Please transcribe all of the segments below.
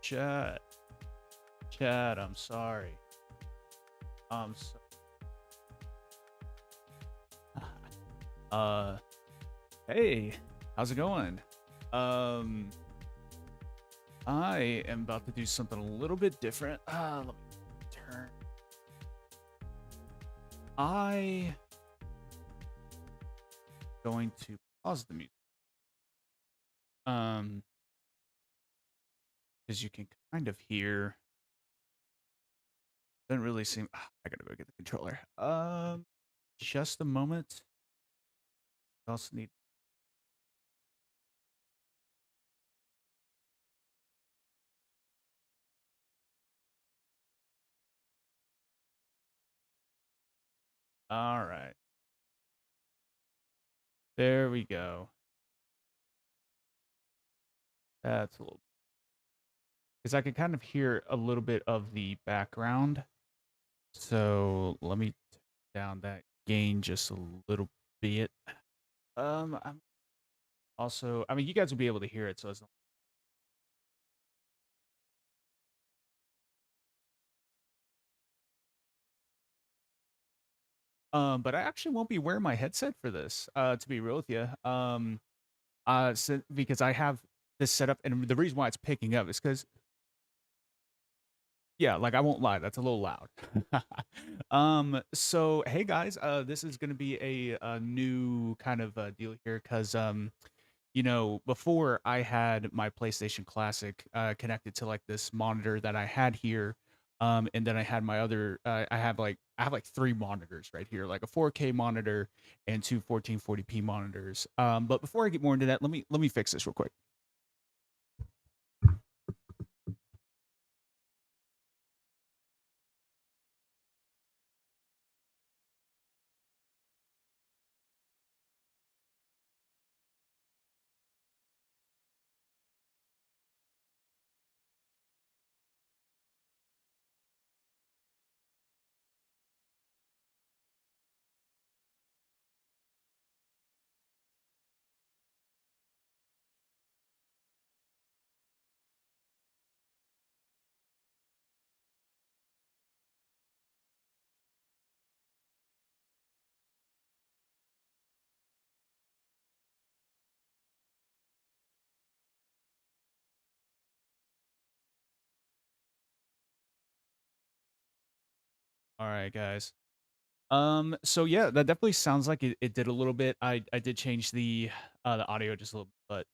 Chat. Chat, I'm sorry. I'm so uh hey, how's it going? Um I am about to do something a little bit different. Let me turn. I going to pause the music. Um because you can kind of hear doesn't really seem I gotta go get the controller. Just a moment. I also need all right. There we go. That's a little because I can kind of hear a little bit of the background. So let me turn down that gain just a little bit. I'm also, I mean, you guys will be able to hear it, so it's not. But I actually won't be wearing my headset for this. To be real with you, because I have this set up, and the reason why it's picking up is because yeah, like I won't lie, that's a little loud. So hey guys, this is gonna be a new kind of deal here, because you know, before I had my PlayStation Classic connected to like this monitor that I had here, and then I had my other. I have like three monitors right here, like a 4K monitor and two 1440p monitors. But before I get more into that, let me fix this real quick. All right, guys. So yeah, that definitely sounds like it did a little bit. I did change the audio just a little bit,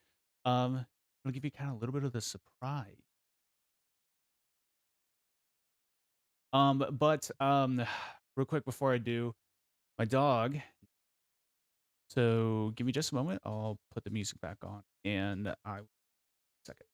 but it'll give you kind of a little bit of the surprise. But real quick before I do, my dog. So give me just a moment. I'll put the music back on, and I second.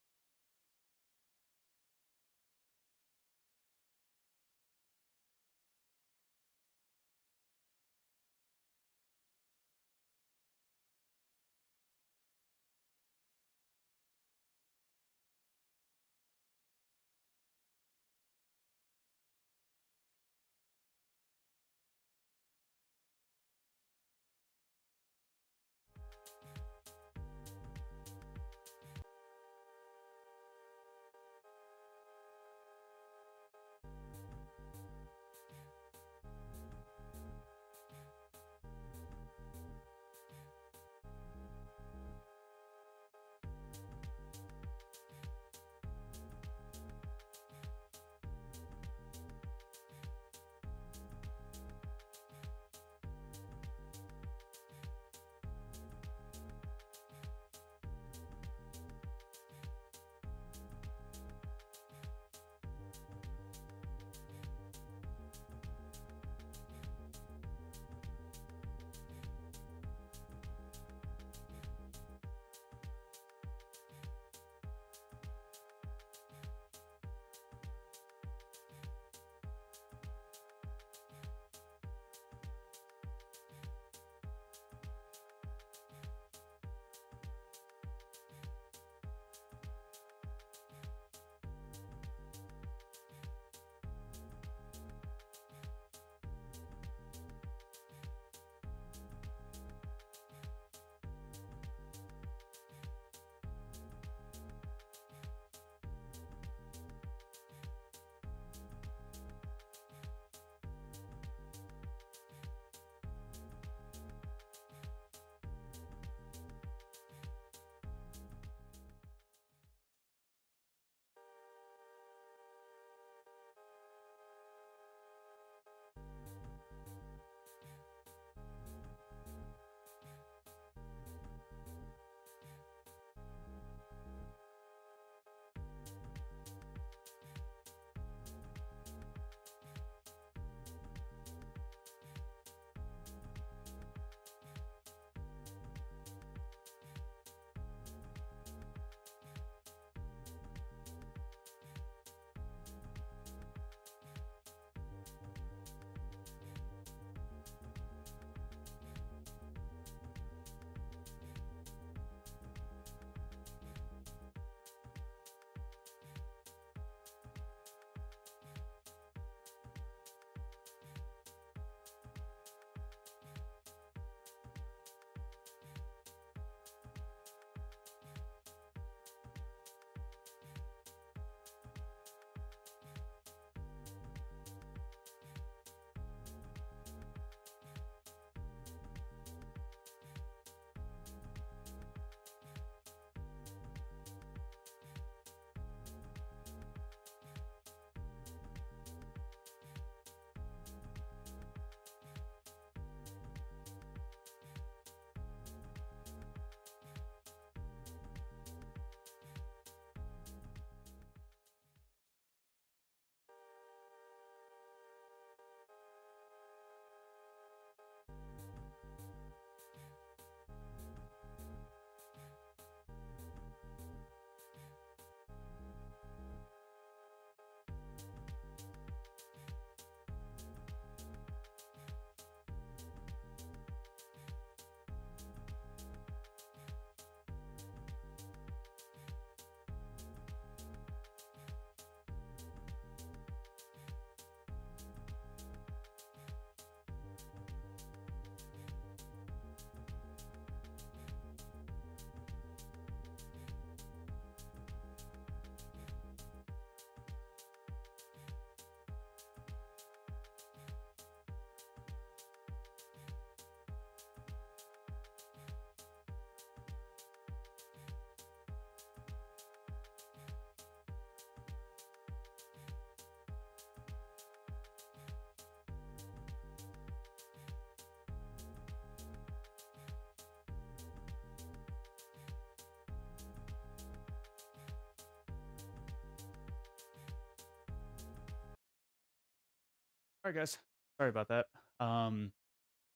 All right, guys. Sorry about that. Um,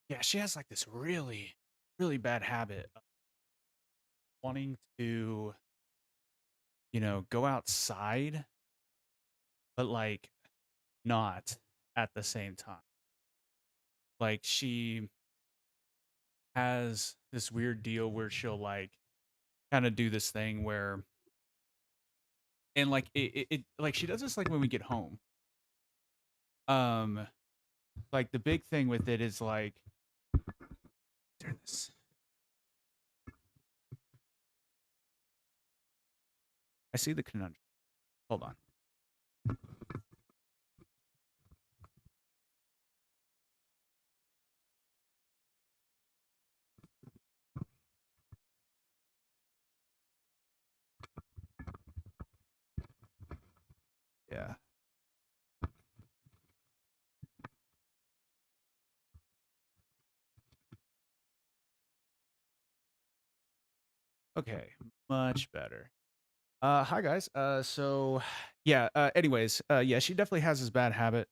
yeah, she has like this really, really bad habit of wanting to, go outside, but like not at the same time. Like she has this weird deal where she'll like kind of do this thing where, and like like she does this like when we get home. Um, like the big thing with it is like, turn this. I see the conundrum. Hold on. Yeah. Okay. Much better. Hi guys. So yeah, anyways, yeah, she definitely has this bad habit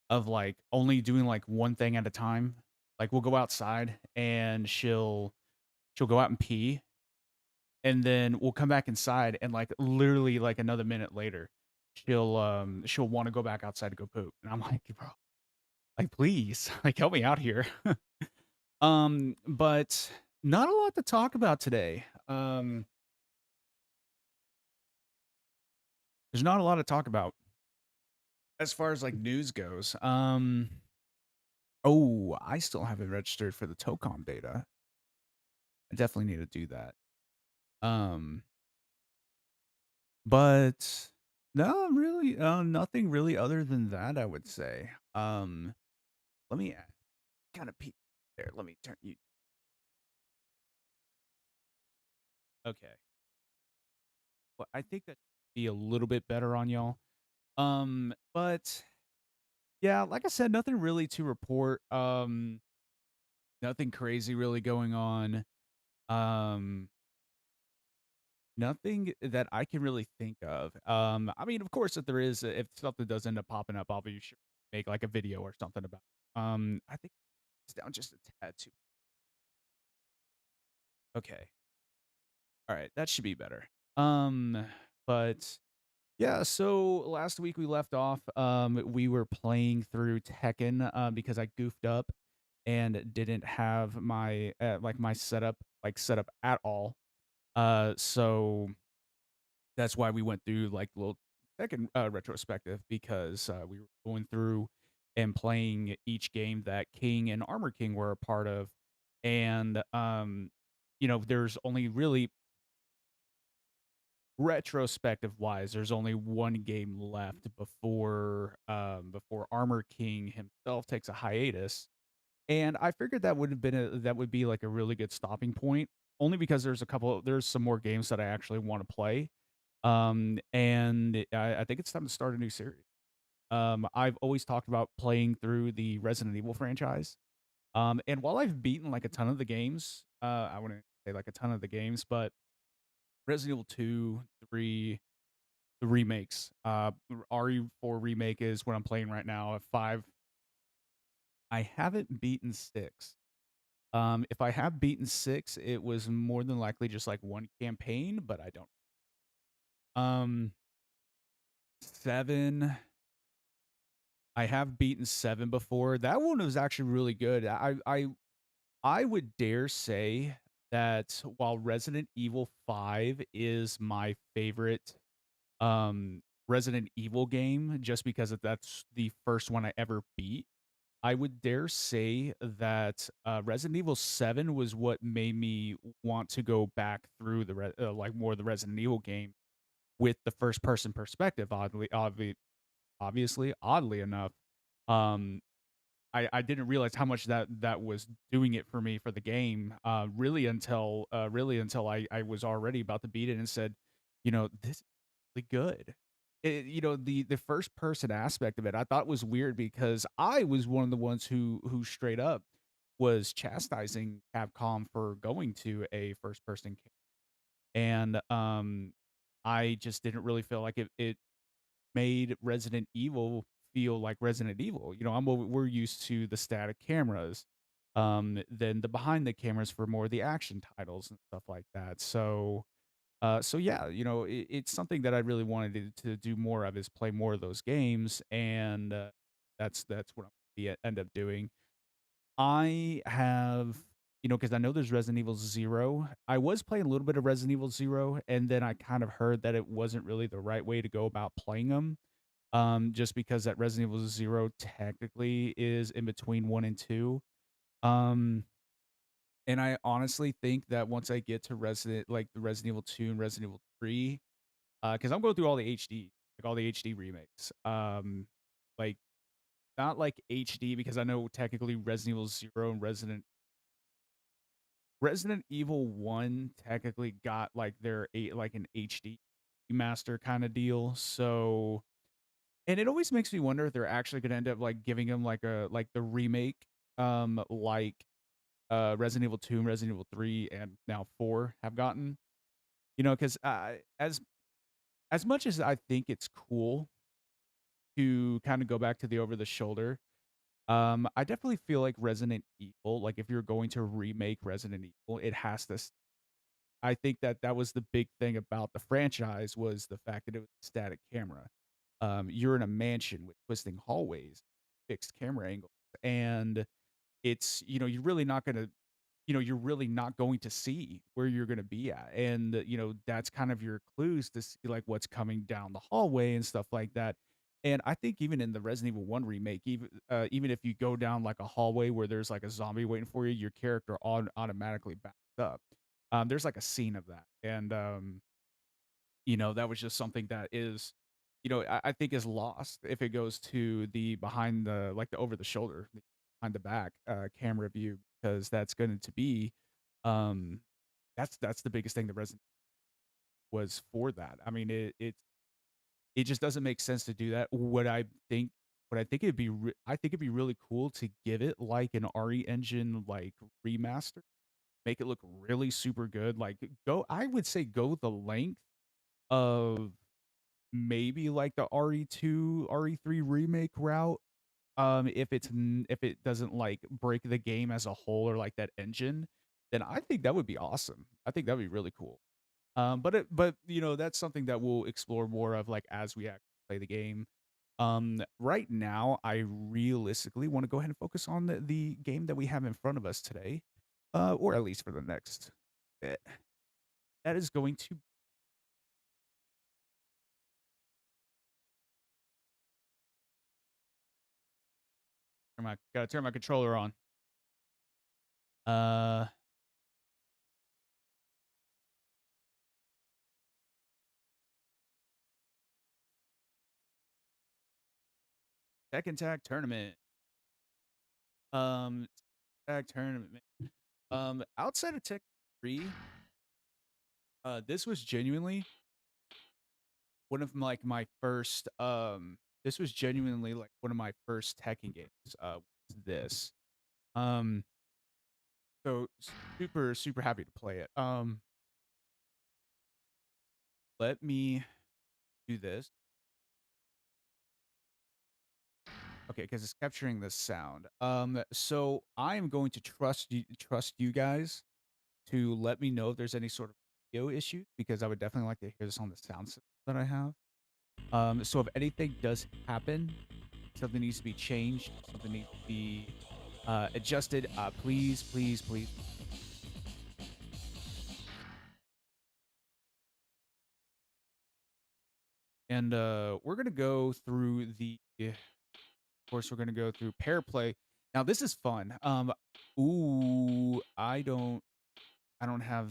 of like only doing like one thing at a time. Like we'll go outside and she'll go out and pee and then we'll come back inside and like literally like another minute later she'll want to go back outside to go poop. And I'm like, bro, like please, like help me out here. But not a lot to talk about today. There's not a lot to talk about as far as like news goes. Oh, I still haven't registered for the Tocom beta. I definitely need to do that. Um, but no, really, nothing really other than that, I would say. Let me kind of peek there. Let me turn you. Okay. Well, I think that be a little bit better on y'all. But yeah, like I said, nothing really to report. Nothing crazy really going on. Um, Nothing that I can really think of. I mean, of course, if there is, if something does end up popping up, I'll be sure to make like a video or something about it. I think it's down just a tad too. Okay. All right. That should be better. Um, but yeah, so last week we left off. We were playing through Tekken because I goofed up and didn't have my like my setup set up at all. So that's why we went through like the little second retrospective because we were going through and playing each game that King and Armor King were a part of, and there's only really retrospective wise, there's only one game left before Armor King himself takes a hiatus, and I figured that would be like a really good stopping point, only because there's some more games that I actually want to play. And I think it's time to start a new series. I've always talked about playing through the Resident Evil franchise. And while I've beaten like a ton of the games, I wouldn't say like a ton of the games, but Resident Evil 2, 3, the remakes, RE4 remake is what I'm playing right now. At 5, I haven't beaten 6. If I have beaten 6, it was more than likely just like one campaign, but I don't. 7, I have beaten 7 before. That one was actually really good. I would dare say that while Resident Evil 5 is my favorite Resident Evil game just because that's the first one I ever beat, I would dare say that Resident Evil 7 was what made me want to go back through like more of the Resident Evil game with the first person perspective. Obviously, oddly enough, um, I didn't realize how much that was doing it for me for the game, really until I was already about to beat it and said, this is really good. The first person aspect of it I thought was weird because I was one of the ones who straight up was chastising Capcom for going to a first person game. And I just didn't really feel like it made Resident Evil feel like Resident Evil. You know, we're used to the static cameras, then the behind the cameras for more of the action titles and stuff like that. So yeah, you know, it's something that I really wanted to do more of is play more of those games, and that's what I'm gonna end up doing. I have, you know, because I know there's Resident Evil Zero. I was playing a little bit of Resident Evil Zero, and then I kind of heard that it wasn't really the right way to go about playing them. Just because that Resident Evil Zero technically is in between one and two. Um, and I honestly think that once I get to the Resident Evil 2 and Resident Evil 3, because I'm going through all the HD, like all the HD remakes. Like not like HD because I know technically Resident Evil Zero and Resident Evil 1 technically got like like an HD master kind of deal. So, and it always makes me wonder if they're actually going to end up like giving them like the remake, like Resident Evil 2 and Resident Evil 3 and now 4 have gotten. You know, because as much as I think it's cool to kind of go back to the over the shoulder, I definitely feel like Resident Evil, like if you're going to remake Resident Evil, it has to. I think that that was the big thing about the franchise was the fact that it was a static camera. You're in a mansion with twisting hallways, fixed camera angles, and it's you're really not gonna you're really not going to see where you're gonna be at, and that's kind of your clues to see like what's coming down the hallway and stuff like that. And I think even in the Resident Evil 1 remake, even if you go down like a hallway where there's like a zombie waiting for you, your character automatically backs up. There's like a scene of that, and that was just something that is, I think is lost if it goes to the behind the like the over the shoulder, behind the back camera view, because that's going to be, um, that's the biggest thing the Resident was for that. I mean, it just doesn't make sense to do that. What I think I think it'd be really cool to give it like an RE engine like remaster, make it look really super good. Like I would say go the length of maybe like the RE2, RE3 remake route. If it doesn't like break the game as a whole or like that engine, then I think that would be awesome. I think that'd be really cool. But that's something that we'll explore more of like as we actually play the game. Right now, I realistically want to go ahead and focus on the game that we have in front of us today, or at least for the next bit. That is going to gotta turn my controller on. Uh, Tekken Tag Tournament. Um, Tag Tournament. Outside of Tekken 3, this was genuinely one of my first. This was genuinely like one of my first Tekken games. Was this. Um, so super super happy to play it. Let me do this. Okay, because it's capturing the sound. So I am going to trust you guys to let me know if there's any sort of video issue because I would definitely like to hear this on the sound system that I have. So if anything does happen, something needs to be changed, something needs to be adjusted, please, please, please. And we're gonna go through of course, we're gonna go through pair play. Now this is fun. Ooh, I don't have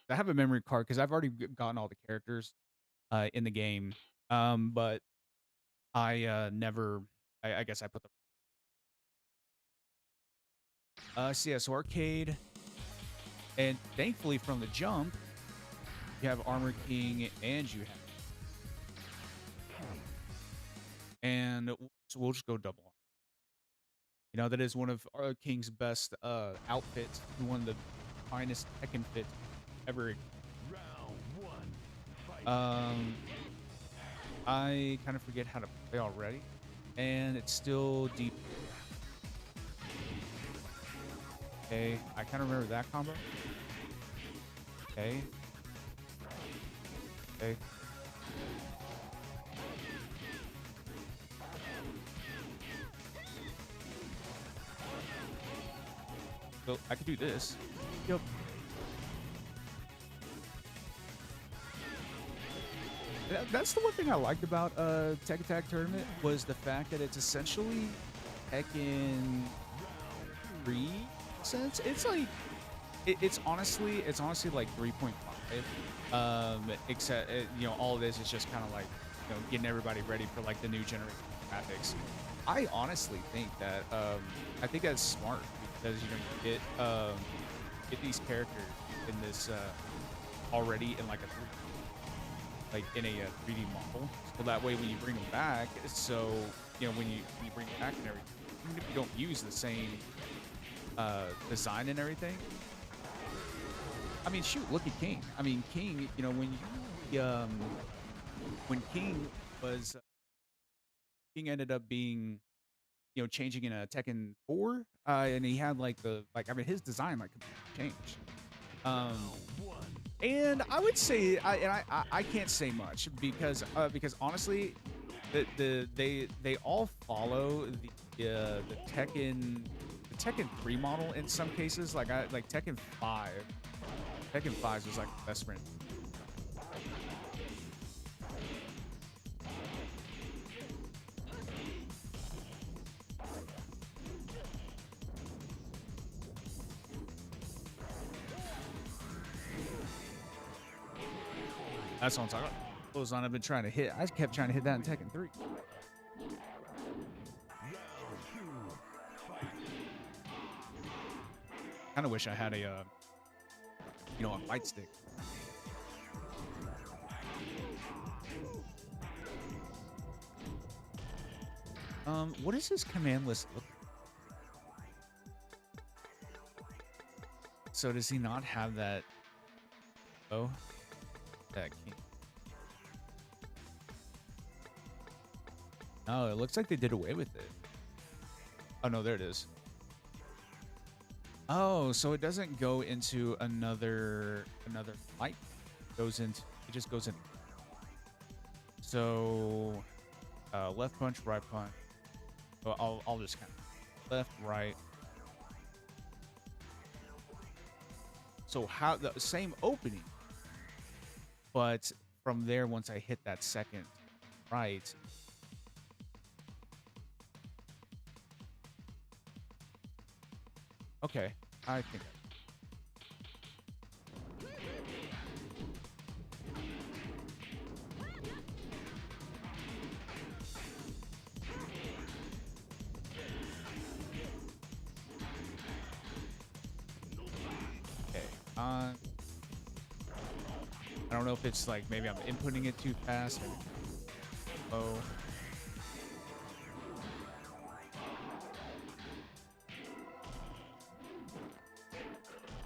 I have a memory card because I've already gotten all the characters in the game. But I never. I guess I put the. So yeah, so arcade, and thankfully from the jump, you have Armor King, and you have, and so we'll just go double. That is one of our King's best outfits, one of the finest Tekken fits ever. Um, I kind of forget how to play already, and it's still deep. Okay, I kind of remember that combo. Okay, okay. So I could do this. Yep. That's the one thing I liked about Tech Attack Tournament was the fact that it's essentially Tekken 3 sense. It's like it's honestly like 3.5. Except all of this is just kind of like getting everybody ready for like the new generation graphics. I honestly think that I think that's smart because you get these characters in this already in like a 3 like in a 3D model. So that way when you bring them back, so when you bring them back and everything, even if you don't use the same design and everything. I mean, shoot, look at King. I mean, King, when King ended up being, changing in a Tekken 4, and he had like I mean, his design like completely changed. Um, and I would say, I can't say much because honestly, they all follow the Tekken 3 model in some cases. Like Tekken 5. Tekken 5 was like the best friend. That's what I'm talking about. Goes on, I've been trying to hit. I kept trying to hit that in Tekken 3. Kind of wish I had a fight stick. What does his command list look like? So does he not have that? Oh, that king. No, it looks like they did away with it. Oh no, there it is. Oh, so it doesn't go into another fight. It just goes in. So left punch, right punch. So I'll just kind of left, right. So how the same opening, but from there, once I hit that second right. Okay, I think. Okay. I don't know if it's like maybe I'm inputting it too fast. Oh.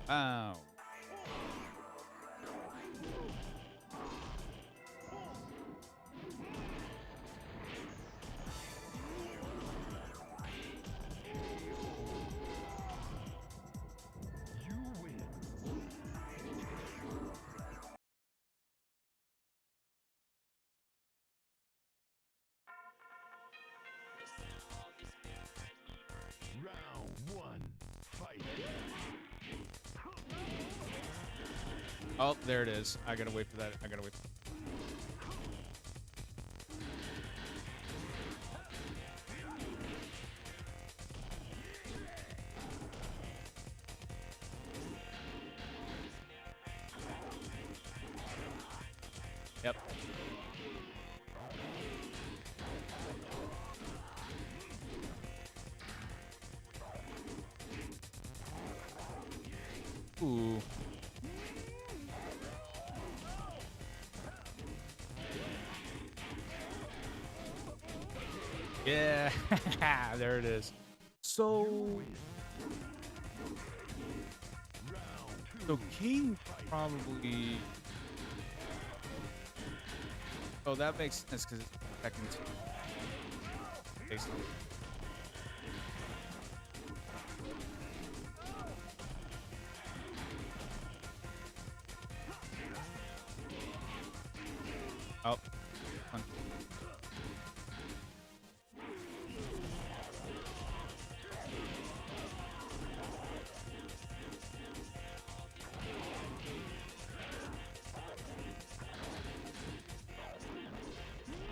Oh. Oh, there it is. I gotta wait for that. I gotta wait. Yep. Ooh. Yeah, there it is. So King probably Oh, that makes sense because it's second basically. Oh, fun.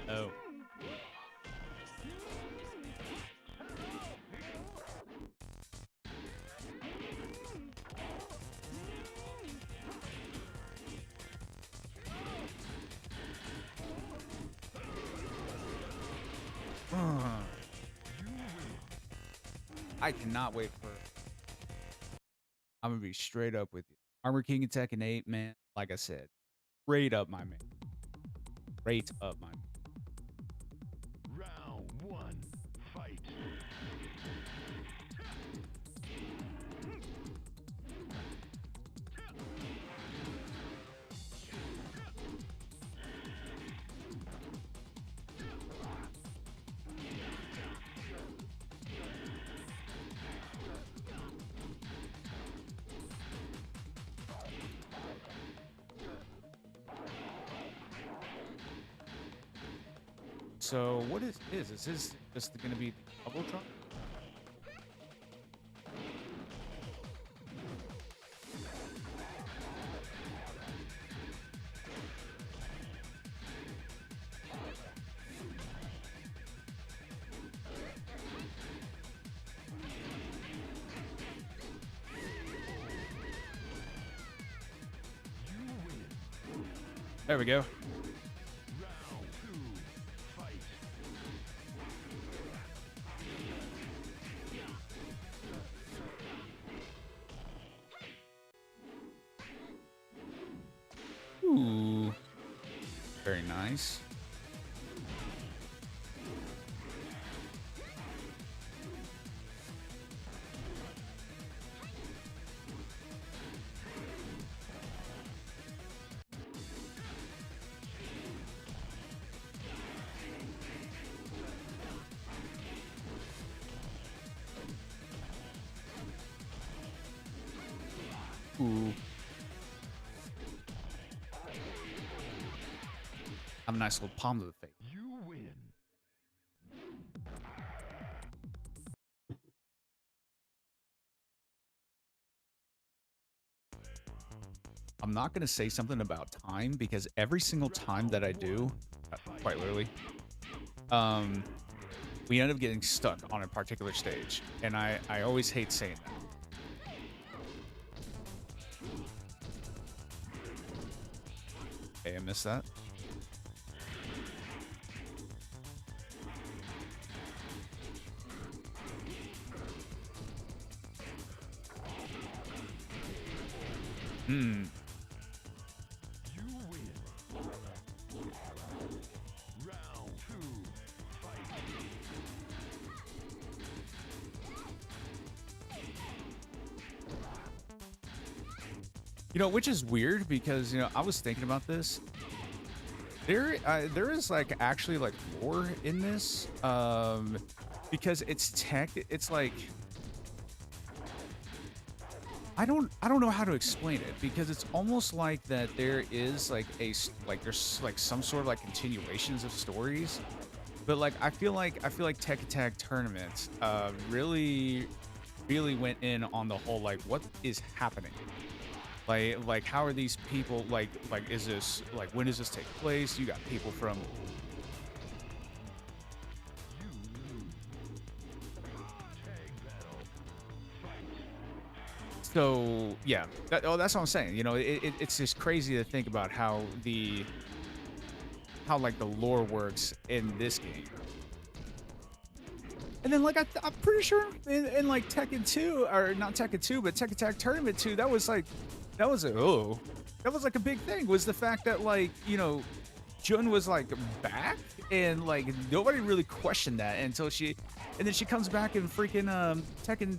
Oh. I cannot wait for. I'm gonna be straight up with you. Armor King and Tekken 8, man. Like I said, straight up my man. Straight up my man. Round one, fight. So what is this just gonna be double drop? There we go. Round two, fight. Ooh. Very nice. Ooh. Have a nice little palm to the face. You win. I'm not gonna say something about time because every single time that I do, quite literally, we end up getting stuck on a particular stage, and I always hate saying that. Okay, I missed that. Hmm. You win. Round two, fight. You know, which is weird because, you know, I was thinking about this. There is like actually like lore in this, because it's like I don't know how to explain it because it's almost like that there is like there's like some sort of like continuations of stories, but like I feel like Tech Attack Tournament really went in on the whole like what is happening. Like how are these people like is this like when does this take place? You got people from You lose. Tag battle. Fight. so yeah that's what I'm saying. You know, it's just crazy to think about how like the lore works in this game. And then like I'm pretty sure in like Tekken 2 or not Tekken 2 but Tech Attack Tournament 2 that was like that was like a big thing was the fact that like, you know, Jun was like back and like nobody really questioned that until and then she comes back in freaking Tekken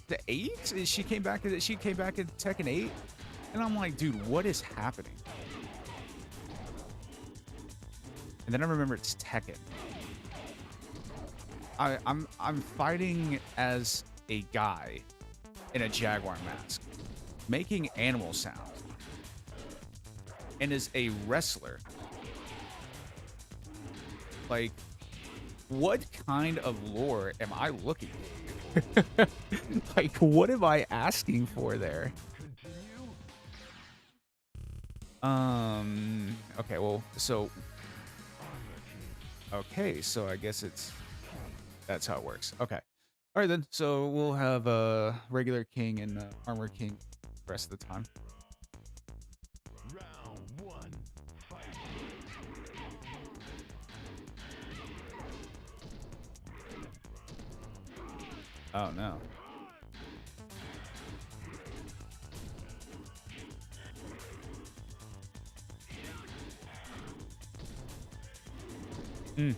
the 8. She came back in Tekken 8 and I'm like, dude, what is happening? and then I remember it's Tekken. I'm fighting as a guy in a jaguar mask, making animal sounds, and is a wrestler. Like, what kind of lore am I looking for? Like, what am I asking for there? Continue. Okay, well, so, Armor King. okay, so I guess that's how it works. Okay. All right, then. So we'll have a regular king and armor king the rest of the time. Round one. Fight. Oh, no. Mm.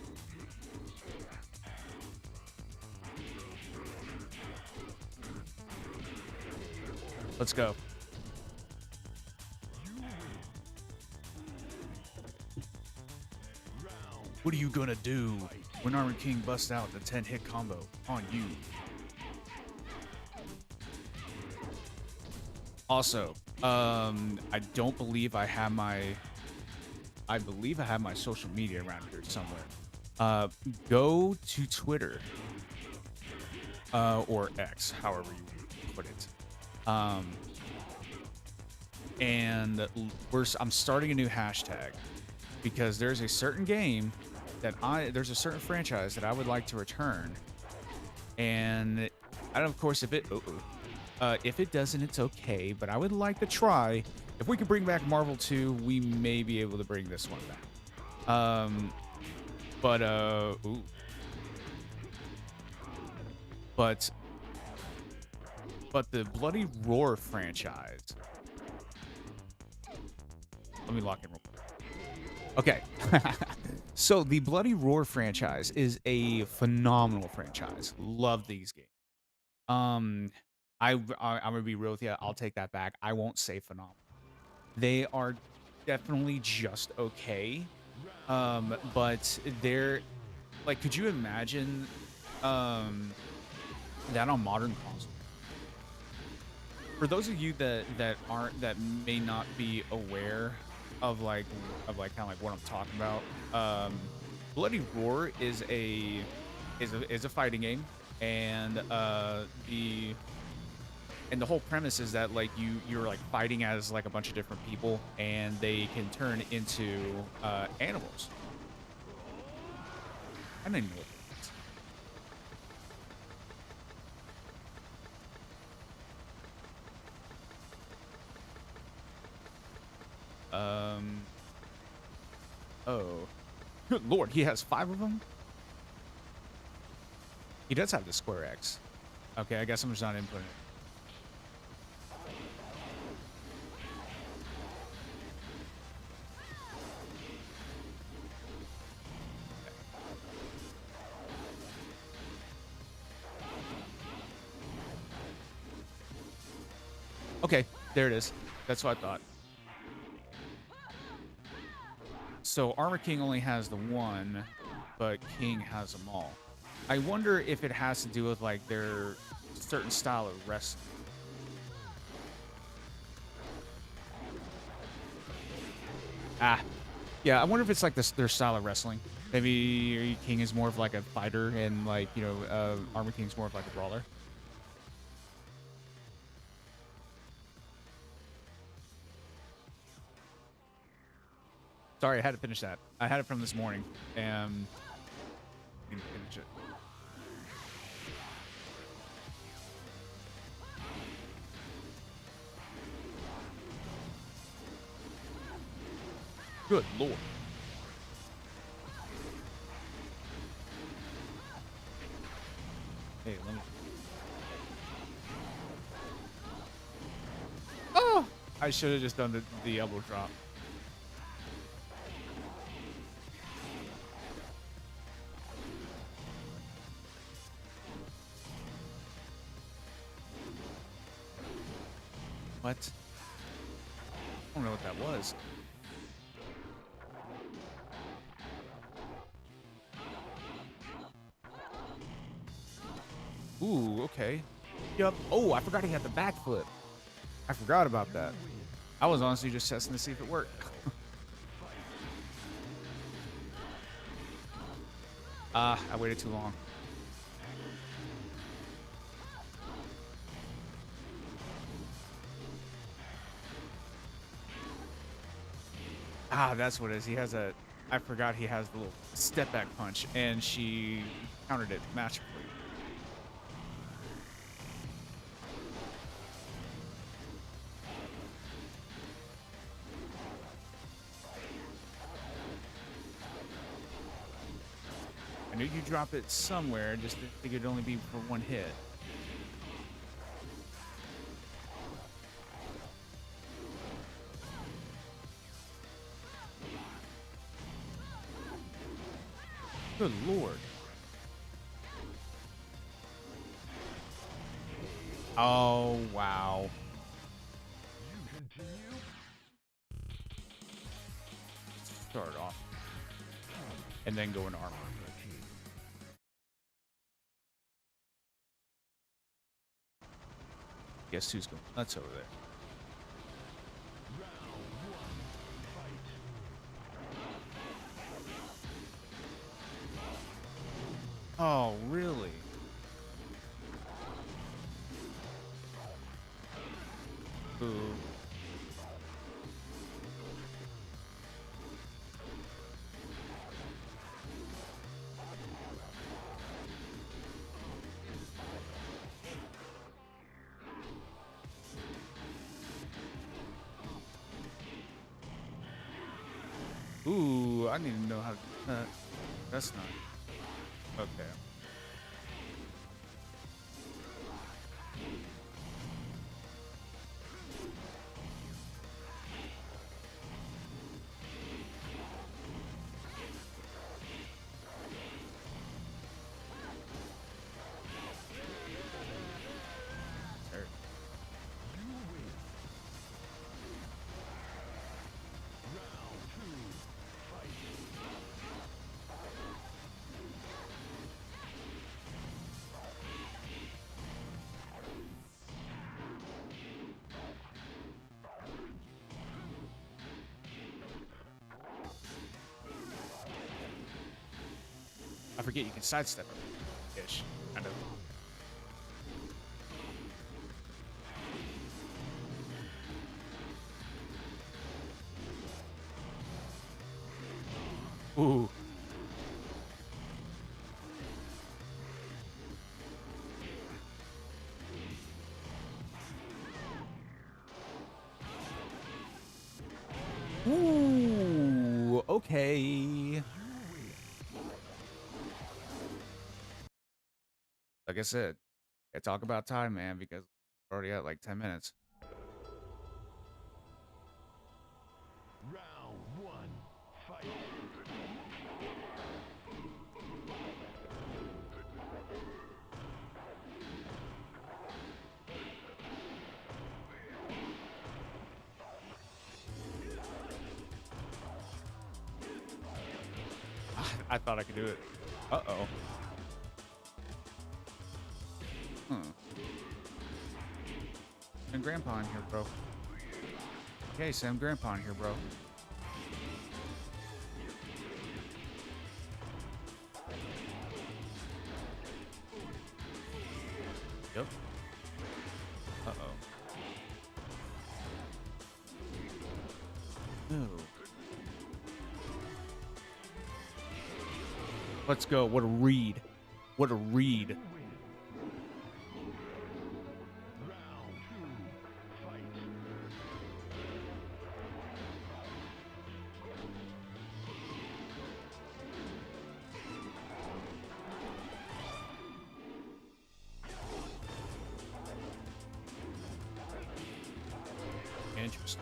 Let's go. You win. Round. What are you gonna do when Armor King busts out the 10-hit combo on you? Also, I don't believe I have my... I believe I have my social media around here somewhere. Go to Twitter. Or X, however you put it. And I'm starting a new hashtag because there's a certain game that there's a certain franchise that I would like to return. And I don't, of course, if it doesn't, it's okay, but I would like to try. If we can bring back Marvel 2, we may be able to bring this one back. Ooh. But the Bloody Roar franchise. Let me lock in real quick. Okay. So the Bloody Roar franchise is a phenomenal franchise. Love these games. I'm gonna be real with you. I'll take that back. I won't say phenomenal. They are definitely just okay. But they're like, could you imagine that on modern consoles? For those of you that may not be aware of like kind of like what I'm talking about, Bloody Roar is a fighting game, and the whole premise is that like you're like fighting as like a bunch of different people, and they can turn into animals. I don't even know what that is. Oh, good lord, he has 5 of them. He does have the square X. Okay, I guess I'm just not inputting it. Okay, there it is. That's what I thought. So Armor King only has the one, but King has them all. I wonder if it has to do with like their certain style of wrestling. Yeah, I wonder if it's like their style of wrestling. Maybe King is more of like a fighter, and like Armor King's more of like a brawler. Sorry, I had to finish that. I had it from this morning, and didn't finish it. Good lord. Hey, let me... Oh! I should have just done the elbow drop. What? I don't know what that was. Ooh, okay. Yup. Oh, I forgot he had the backflip. I forgot about that. I was honestly just testing to see if it worked. I waited too long. Ah, that's what it is. He has a. I forgot he has the little step back punch, and she countered it masterfully. I knew you drop it somewhere, just didn't think it'd only be for one hit. Good lord. Oh, wow. You continue. Start off. And then go into armor. Armor team. Guess who's going nuts over there? Round one. Fight. Oh, really? Ooh. Ooh, I need to know how to do that. That's not. Okay. There. You win. Round two. Fight. I forget you can sidestep it. Ish. Kind of. Ooh. Ooh. Okay. Like I said, yeah, talk about time, man, because we're already at like 10 minutes. Round one. Fight. I thought I could do it. Uh-oh. Hmm. And Grandpa in here, bro. Okay, Sam, Grandpa in here, bro. Yep. Uh-oh. No. Let's go. What a read. What a read. You win. Round two. Fight. Interesting.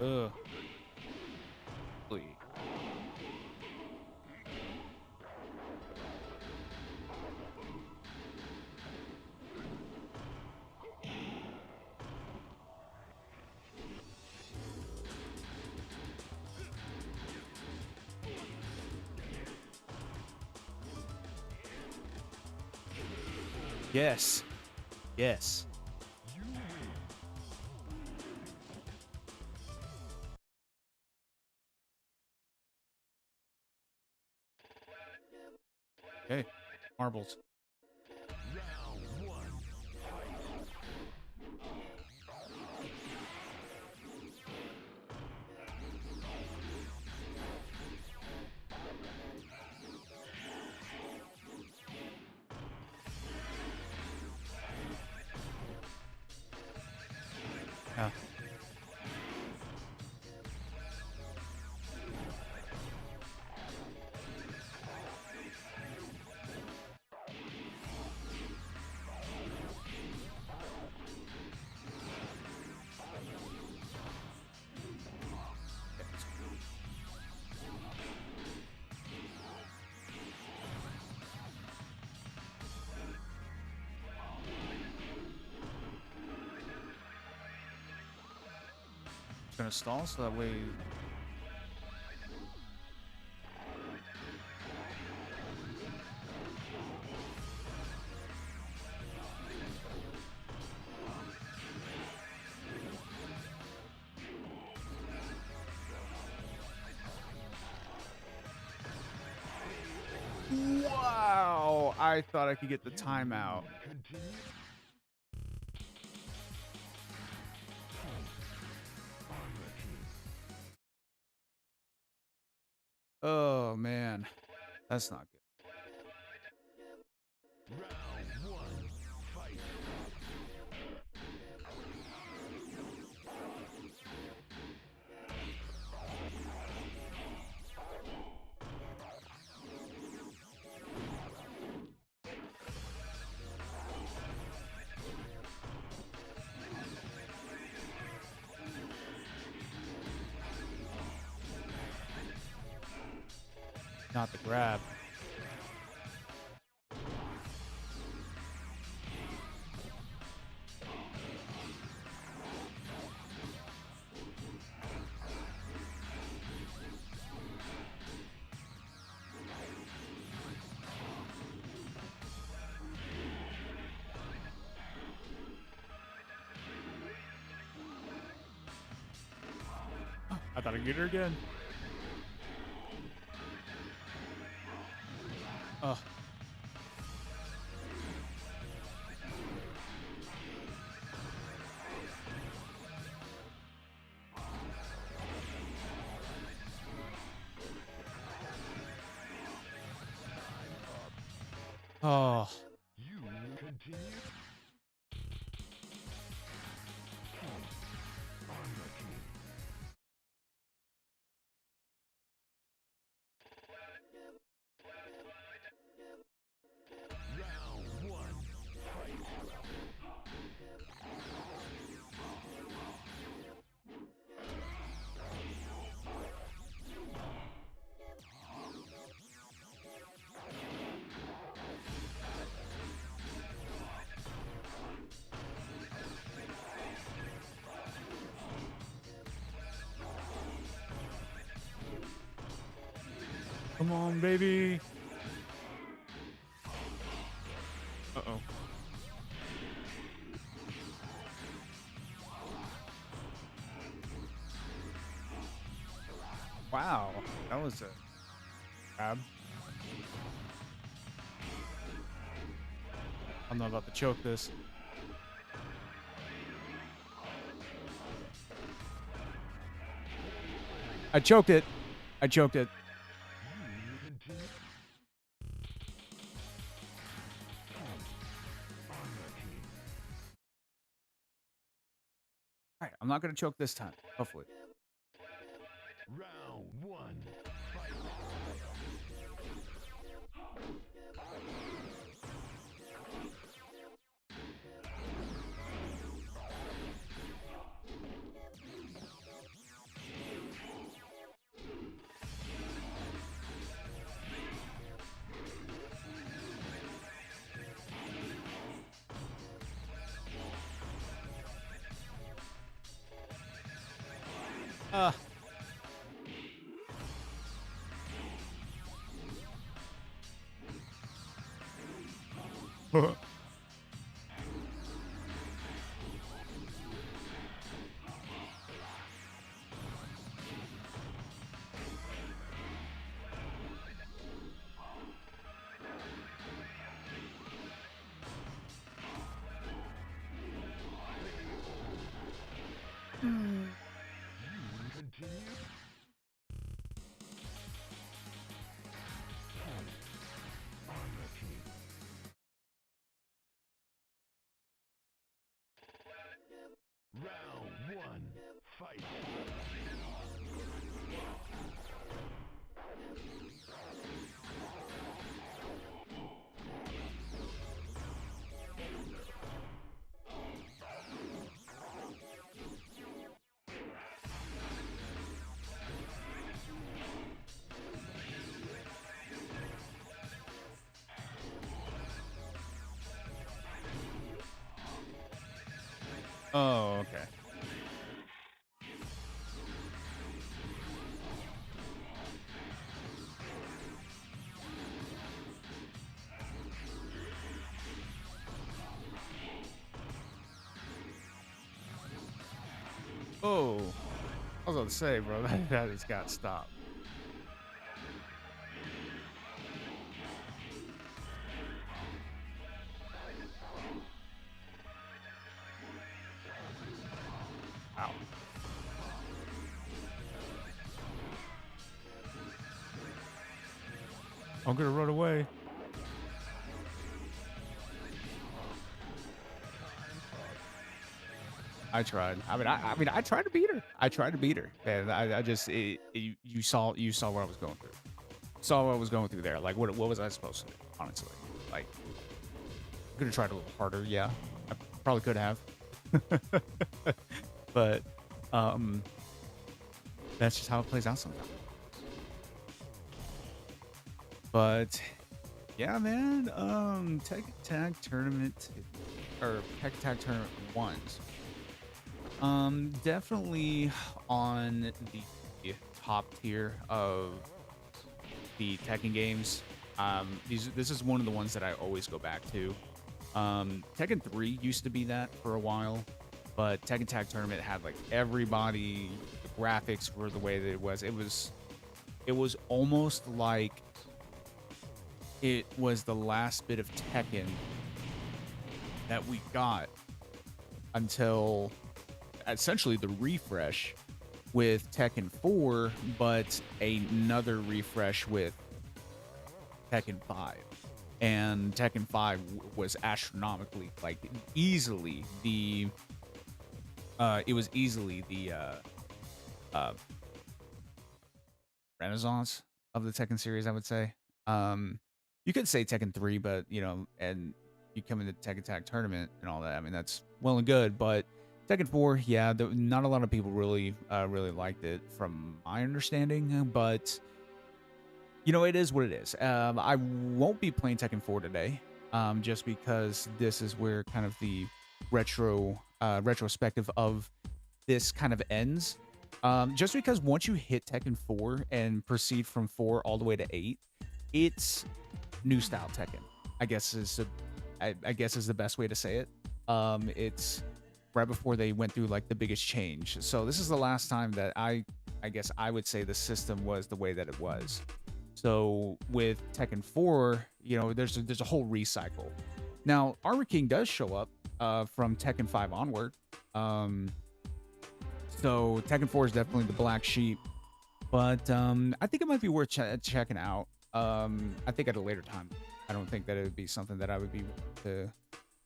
Ugh. Please. Yes. Yes. You win. Okay. Marbles. Round one. Fight. Yeah. Just gonna stall so that way. Wow! I thought I could get the timeout. Continue. Armor team. Oh man, that's not good. Round one. Fight. Not the grab. I thought I'd get her again. Oh. Oh. You continue. Armor team. Round one. Fight. Come on, baby. Uh-oh. Wow. That was a grab. I'm not about to choke this. I choked it. I choked it. You continue. Armor team. All right, I'm not gonna choke this time. Hopefully. Round one. Fight. Uh. one, fight. Oh, okay. Oh, I was about to say, bro, that has got stopped. Ow. I'm gonna run away. I tried. I mean, I tried to beat her. I tried to beat her, and I just, you saw what I was going through. Saw what I was going through there. Like, what was I supposed to do? Honestly, like, could have tried a little harder. Yeah, I probably could have, but um, that's just how it plays out sometimes. But yeah, man, Tekken Tag Tournament or Tekken Tag Tournament ones. Definitely on the top tier of the Tekken games. This is one of the ones that I always go back to. Tekken 3 used to be that for a while, but Tekken Tag Tournament had like everybody. The graphics were the way that it was. It was almost like it was the last bit of Tekken that we got until essentially the refresh with Tekken 4, but another refresh with Tekken 5. And Tekken 5 was astronomically, like, easily the it was easily the uh renaissance of the Tekken series, I would say. You could say Tekken 3, but and you come into Tekken Tag Tournament and all that. I mean, that's well and good, but Tekken 4, yeah, not a lot of people really really liked it from my understanding, but it is what it is. I won't be playing Tekken 4 today, just because this is where kind of the retrospective of this kind of ends. Just because once you hit Tekken 4 and proceed from 4 all the way to 8, it's new style Tekken. I guess is the best way to say it. It's right before they went through like the biggest change. So this is the last time that I guess I would say the system was the way that it was. So with Tekken 4, there's a whole recycle. Now Armor King does show up from Tekken 5 onward. So Tekken 4 is definitely the black sheep, but I think it might be worth checking out. I think at a later time. I don't think that it would be something that I would be willing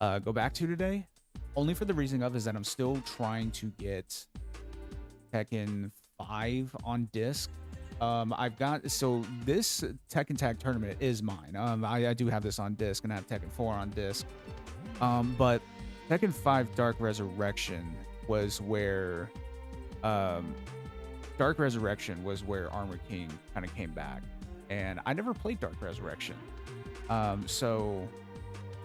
to go back to today. Only for the reason of is that I'm still trying to get Tekken 5 on disc. I've got this Tekken Tag Tournament is mine. I do have this on disc, and I have Tekken 4 on disc. But Tekken 5 Dark Resurrection was where Armor King kind of came back, and I never played Dark Resurrection. So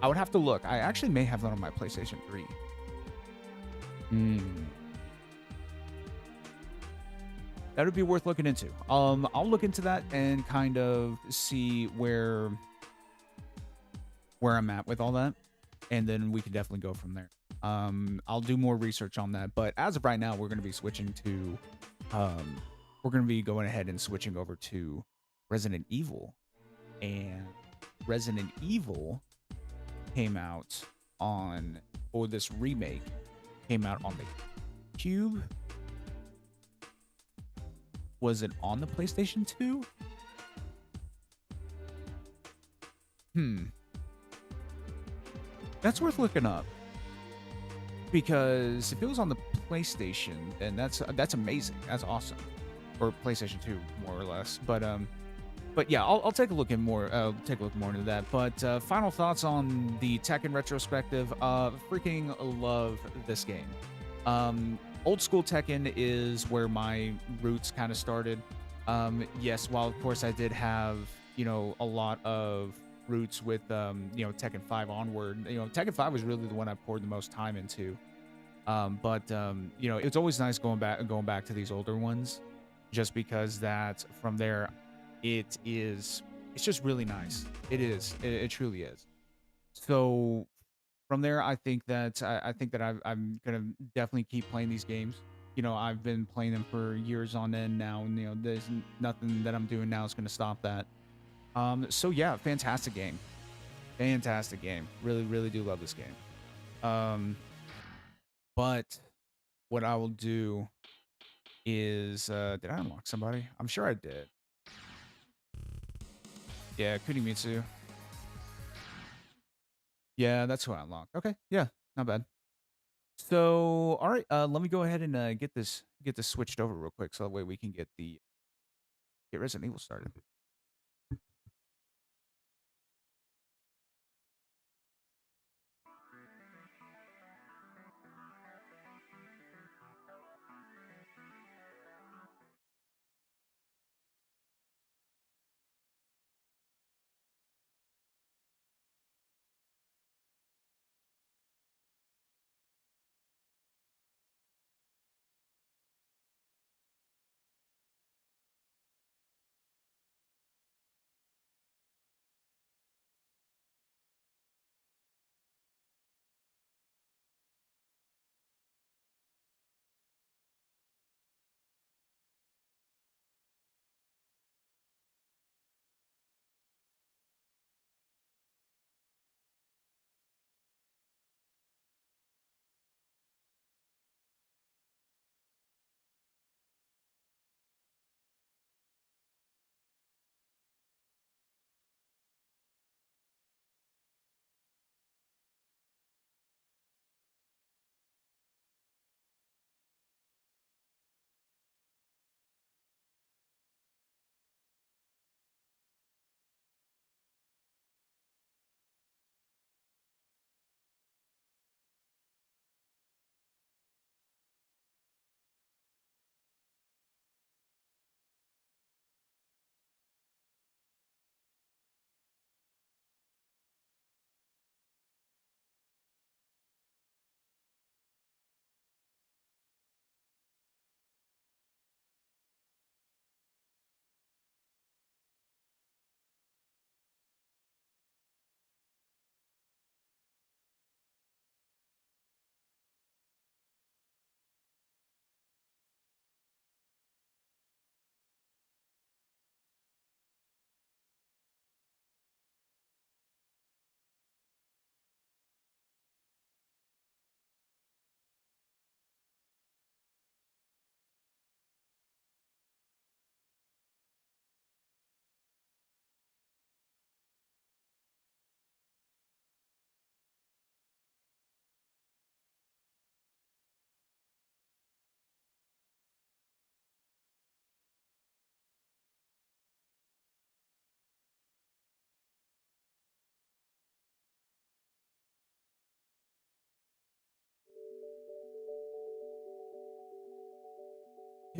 I would have to look. I actually may have that on my PlayStation 3. That would be worth looking into. I'll look into that and kind of see where I'm at with all that, and then we can definitely go from there. I'll do more research on that, but as of right now, we're going to be switching to, we're going to be going ahead and switching over to Resident Evil, and Resident Evil came out this remake came out on the Cube. Was it on the PlayStation 2? That's worth looking up. because if it was on the PlayStation, then that's amazing. That's awesome. Or PlayStation 2, more or less. But yeah, I'll take a look at more. Take a look more into that. But final thoughts on the Tekken retrospective. Freaking love this game. Old school Tekken is where my roots kind of started. Yes, while of course I did have a lot of roots with Tekken 5 onward. Tekken 5 was really the one I poured the most time into. But it's always nice going back to these older ones, just because that from there, it's just really nice. It is. It truly is. So from there, I think that I'm gonna definitely keep playing these games. I've been playing them for years on end now, and there's nothing that I'm doing now is gonna stop that. So yeah, fantastic game. Really, really do love this game. Um, but what I will do is, did I unlock somebody? I'm sure I did. Yeah, Kunimitsu. Yeah, that's who I unlocked. Okay, yeah, not bad. So, all right, let me go ahead and get this switched over real quick, so that way we can get Resident Evil started.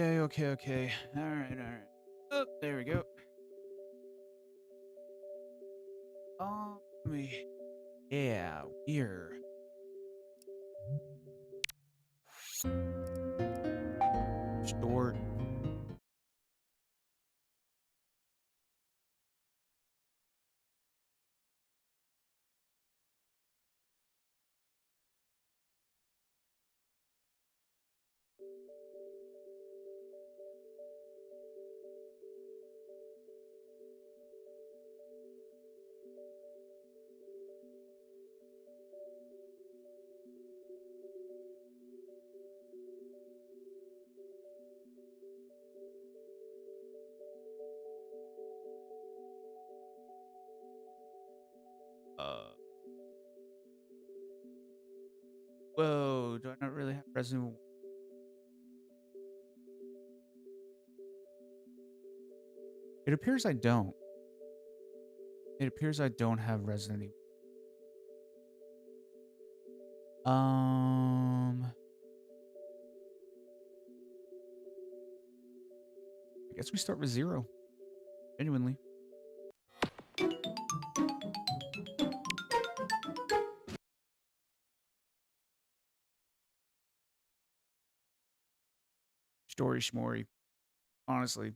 Okay, okay, okay. All right, all right. Oh, there we go. Let me. Yeah, we're short. do I not really have Resident Evil? It appears I don't. It appears I don't have Resident Evil. I guess we start with 0. Genuinely. Story Shmori. Honestly.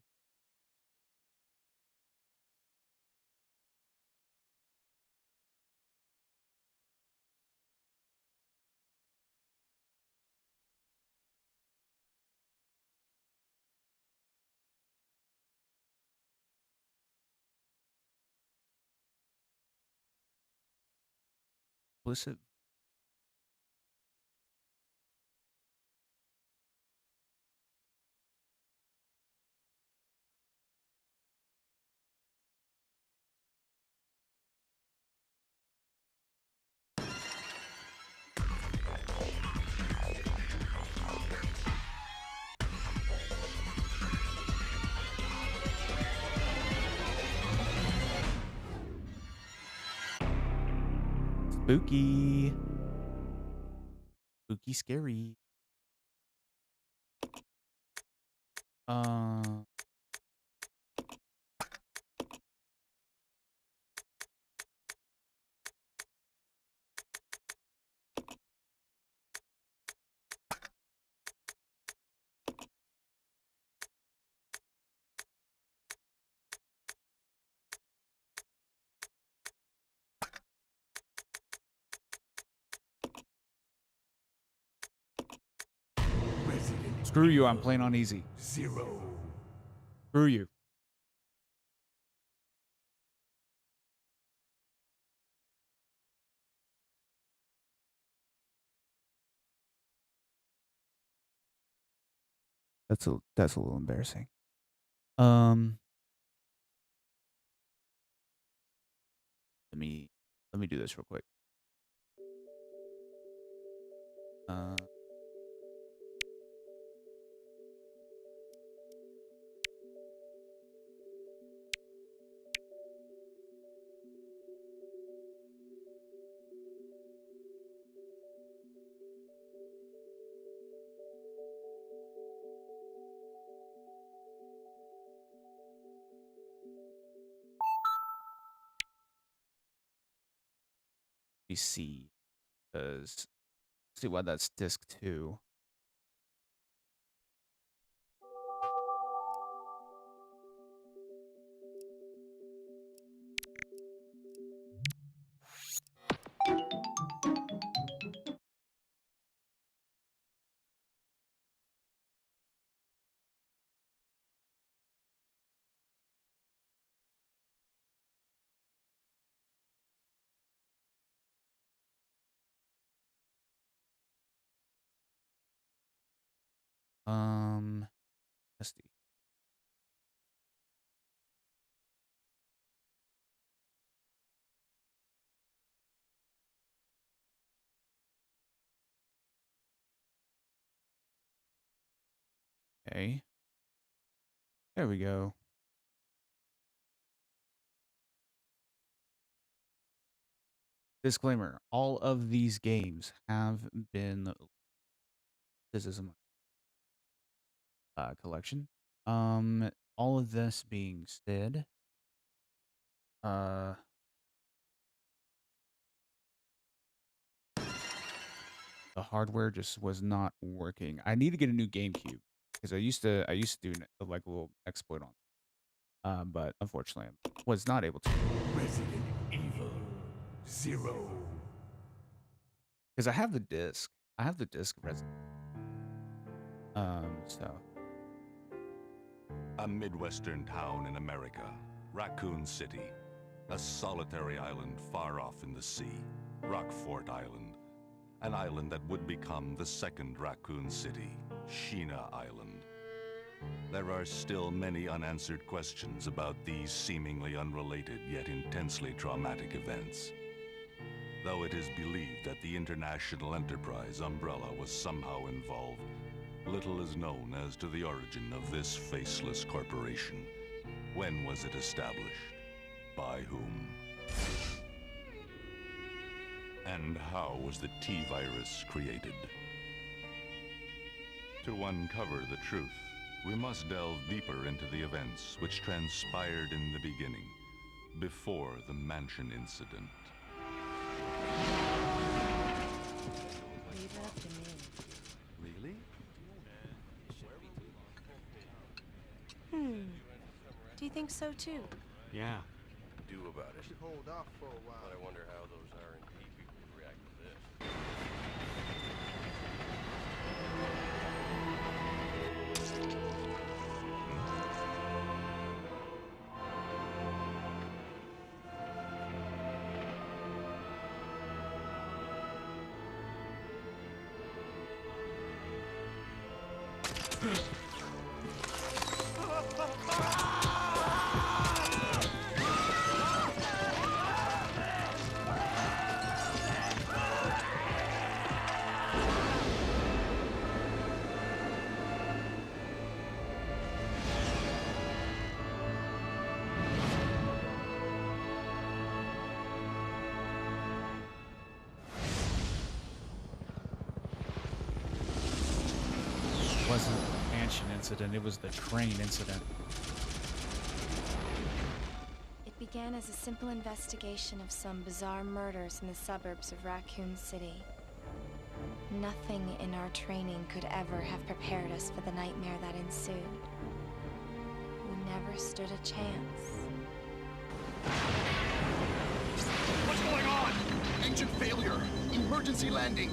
Explicit. Spooky. Spooky scary. Uh Resident Screw you, I'm Evil playing on easy. 0. Screw you. That's a little embarrassing. Um let me do this real quick. Let me see. Cause see why that's disc 2. Let's see. Okay. There we go. Disclaimer, all of these games have been this is my collection. All of this being said, uh the hardware just was not working. I need to get a new GameCube because I used to do like a little exploit on but unfortunately I was not able to Resident Evil 0. because I have the disc. I have the disc Resident. So A Midwestern town in America, Raccoon City. A solitary island far off in the sea, Rockfort Island. An island that would become the second Raccoon City, Sheena Island. There are still many unanswered questions about these seemingly unrelated yet intensely traumatic events. though it is believed that the international enterprise umbrella was somehow involved. Little is known as to the origin of this faceless corporation. When was it established? By whom? And how was the T-virus created? To uncover the truth, we must delve deeper into the events which transpired in the beginning, before the mansion incident. Leave after me. Really? Do you think so too? Yeah. Do about it. Should hold off for a while. But I wonder how those R&D people would react to this. Wasn't the mansion incident, it was the train incident. It began as a simple investigation of some bizarre murders in the suburbs of Raccoon City. Nothing in our training could ever have prepared us for the nightmare that ensued. We never stood a chance. What's going on? Engine failure. Emergency landing.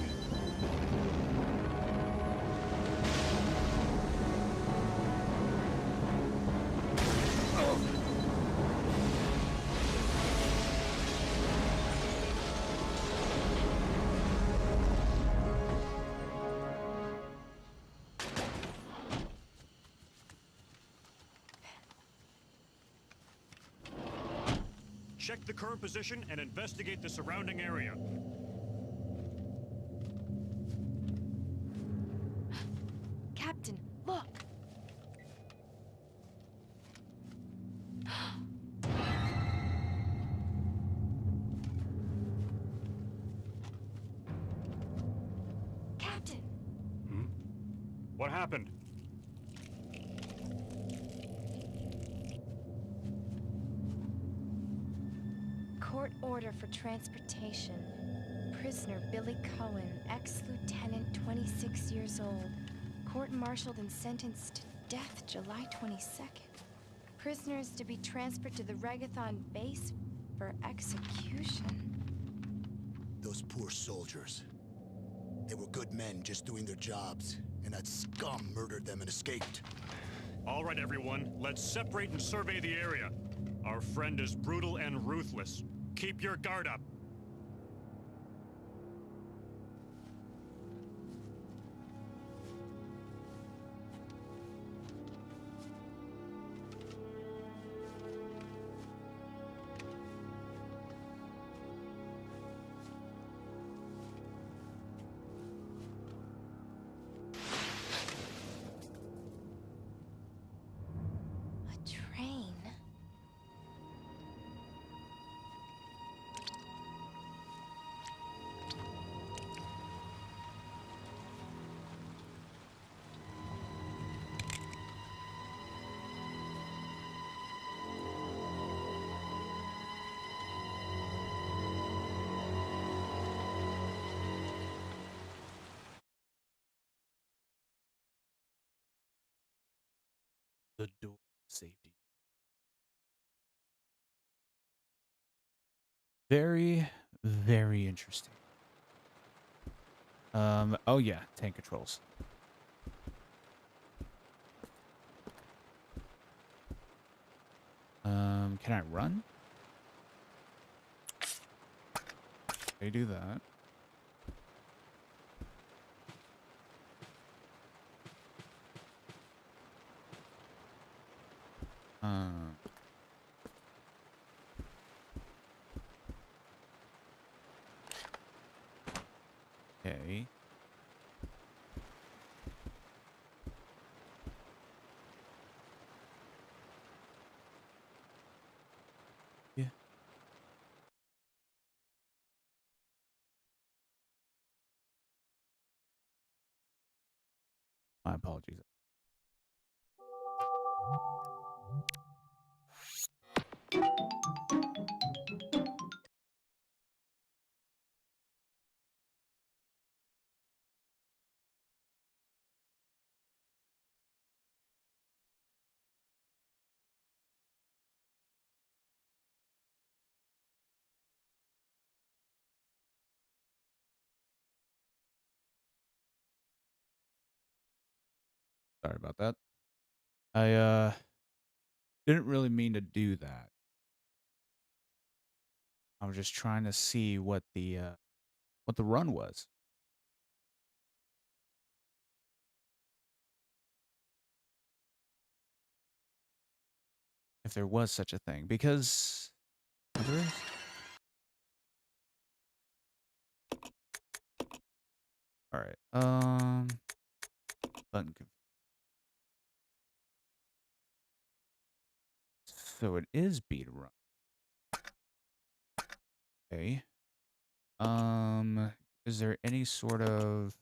Check the current position and investigate the surrounding area. Captain, look! Captain! What happened? Court order for transportation. Prisoner Billy Cohen, ex-lieutenant, 26 years old. Court-martialed and sentenced to death July 22nd. Prisoner is to be transferred to the Regathon base for execution. Those poor soldiers. They were good men just doing their jobs, and that scum murdered them and escaped. All right, everyone, let's separate and survey the area. Our friend is brutal and ruthless. Keep your guard up. A train? The door of safety. Very, very interesting. Oh yeah, tank controls. Can I run? They do that. My apologies. Sorry about that. I didn't really mean to do that. I was just trying to see what the run was. If there was such a thing. Because oh, there is. All right. Button. So it is B to run. Okay. Is there any sort of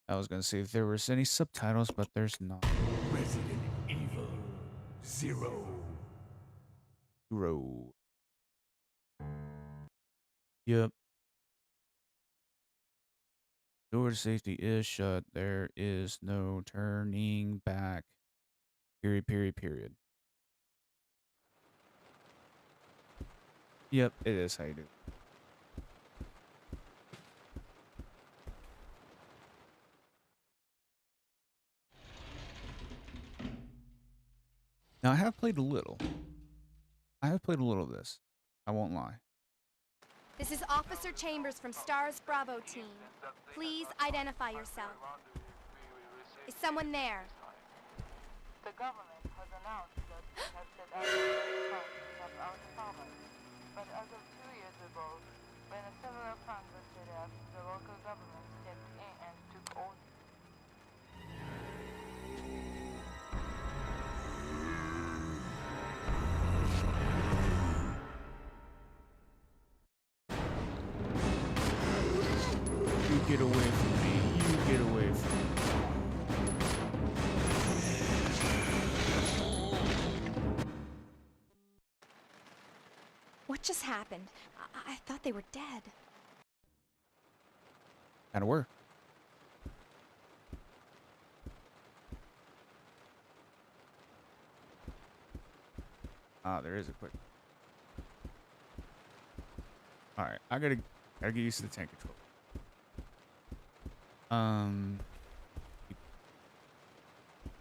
I was gonna see if there was any subtitles, but there's not. Resident Evil 0. Zero. Yep. Door to safety is shut. There is no turning back. Period, period, period. Yep, it is how you do it. Now, I have played a little. I have played a little of this. I won't lie. This is Officer Chambers from STARS Bravo team. Please identify yourself. Is someone there? The government has announced that it has set out funds of our department. But as of 2 years ago, when several funds were set up, the local government stepped in and took over. You get away from me. You get away from me. What just happened? I thought they were dead. Kinda were. Ah, there is a quick. Alright, I gotta get used to the tank control.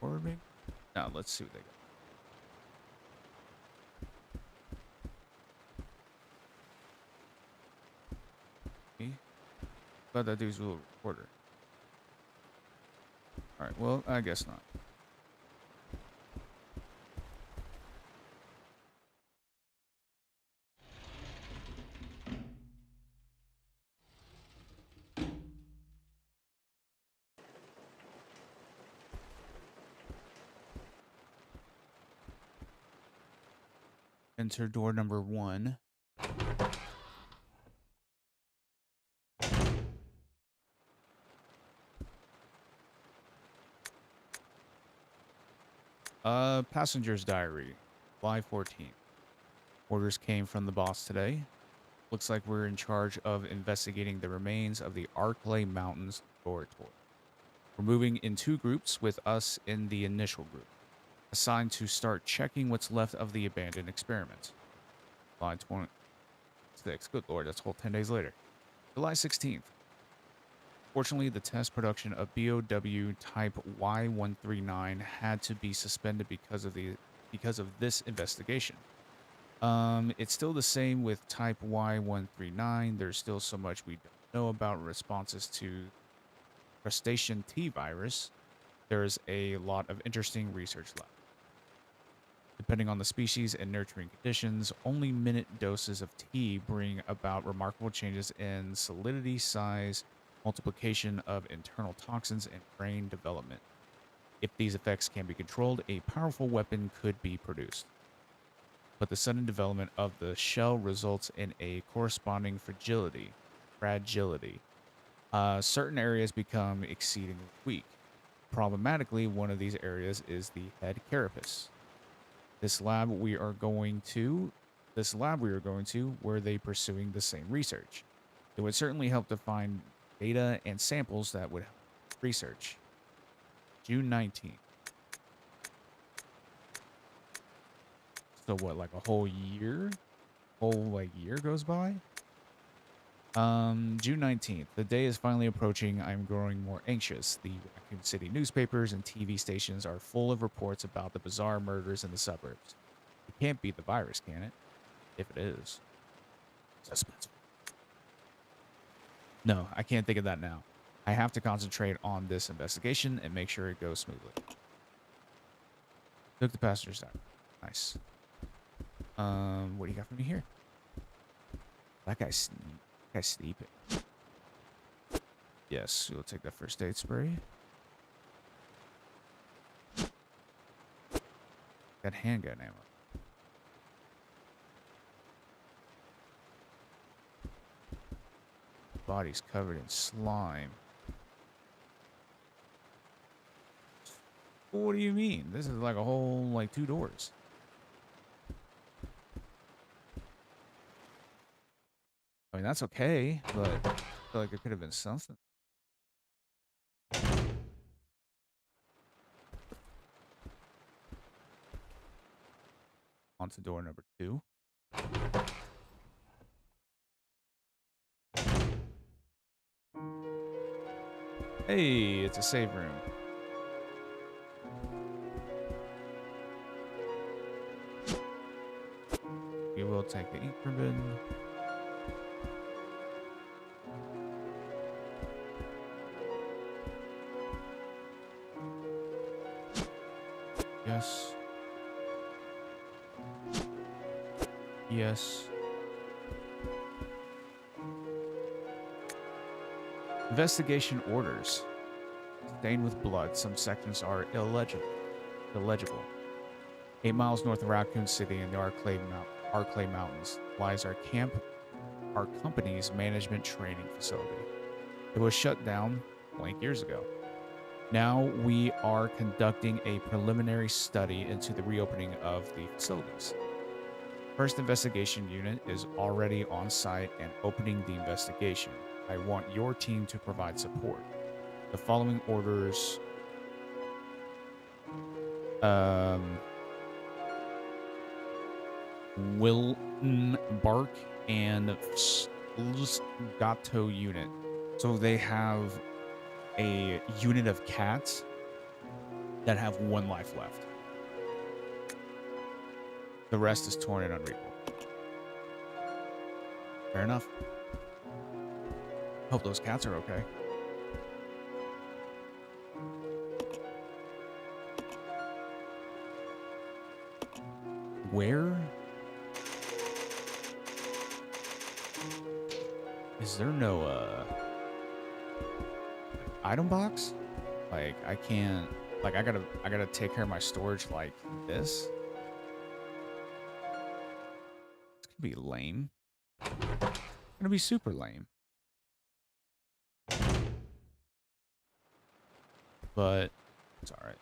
Forward me? Now let's see what they got. Me? Thought that dude's a little reporter. Alright, well, I guess not. Enter door number 1. Passenger's diary, July 14th. Orders came from the boss today. Looks like we're in charge of investigating the remains of the Arklay Mountains laboratory. We're moving in 2 groups, with us in the initial group, assigned to start checking what's left of the abandoned experiment. July 26th. Good lord, that's a whole 10 days later. July 16th. Fortunately, the test production of BOW type Y139 had to be suspended because of this investigation. It's still the same with type Y139. There's still so much we don't know about responses to crustacean T virus. There's a lot of interesting research left. Depending on the species and nurturing conditions, only minute doses of T bring about remarkable changes in solidity, size, multiplication of internal toxins, and brain development. If these effects can be controlled, a powerful weapon could be produced. But the sudden development of the shell results in a corresponding fragility. fragility. Certain areas become exceedingly weak. Problematically, one of these areas is the head carapace. This lab we are going to, were they pursuing the same research? It would certainly help to find data and samples that would help research. June 19th. So what, like a whole year? Year goes by? June 19th. The day is finally approaching. I'm growing more anxious. The Raccoon City newspapers and TV stations are full of reports about the bizarre murders in the suburbs. It can't be the virus, can it? If it is. Suspense. No, I can't think of that now. I have to concentrate on this investigation and make sure it goes smoothly. Took the passenger's side. Nice. What do you got for me here? That guy's sleeping. Yes, we'll take that first aid spray. Got handgun ammo. Body's covered in slime. What do you mean? This is like a whole, like, 2 doors. I mean, that's okay, but I feel like it could have been something. On to door number 2. Hey, it's a save room. We will take the ink ribbon. Yes. Yes. Investigation orders. Stained with blood, some sections are illegible. 8 miles north of Raccoon City in the Arclay Mountains lies our company's management training facility. It was shut down blank years ago. Now we are conducting a preliminary study into the reopening of the facilities. First investigation unit is already on site and opening the investigation. I want your team to provide support. The following orders Wilton Bark and Gato unit. So they have a unit of cats that have 1 life left. The rest is torn and unreadable. Fair enough. Hope those cats are okay. Where is there no item box? Like I can't, like I gotta take care of my storage like this. It's gonna be lame. It's gonna be super lame. But it's all right.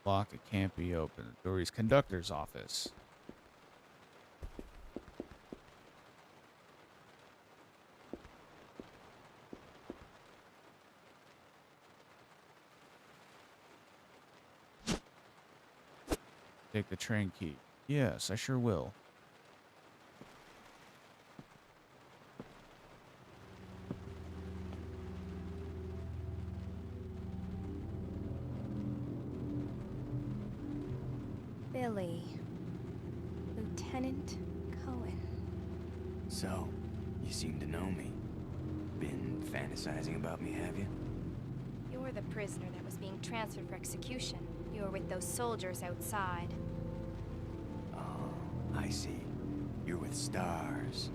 Lock, it can't be opened. Dory's conductor's office. Take the train key. Yes, I sure will. Billy. Lieutenant Cohen. So, you seem to know me. Been fantasizing about me, have you? You're the prisoner that was being transferred for execution. You were with those soldiers outside. Oh, I see. You're with stars.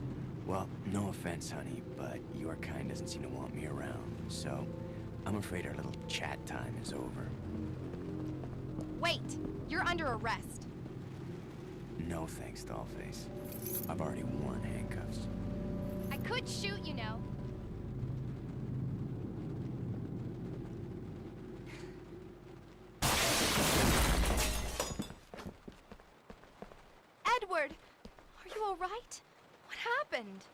Well, no offense, honey, but your kind doesn't seem to want me around. So, I'm afraid our little chat time is over. Wait! You're under arrest. No thanks, Dollface. I've already worn handcuffs. I could shoot, you know. Edward! Are you alright? What happened?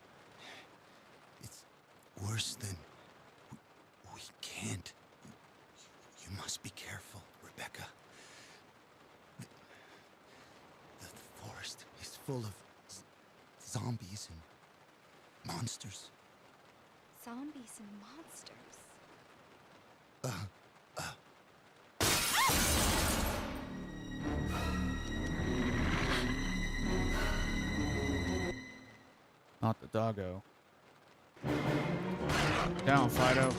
It's worse than... We can't. You must be careful, Rebecca. The forest is full of zombies and monsters. Zombies and monsters. Not the doggo. Down, Fido.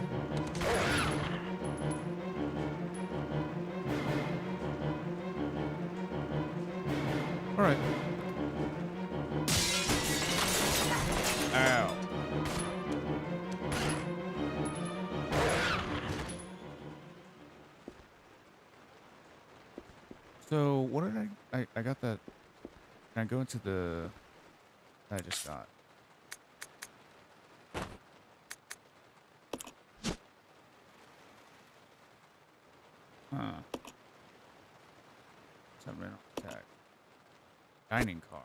All right. Ow. So what did I got that? Can I go into the? I just got. Huh. Submarine attack. Dining car.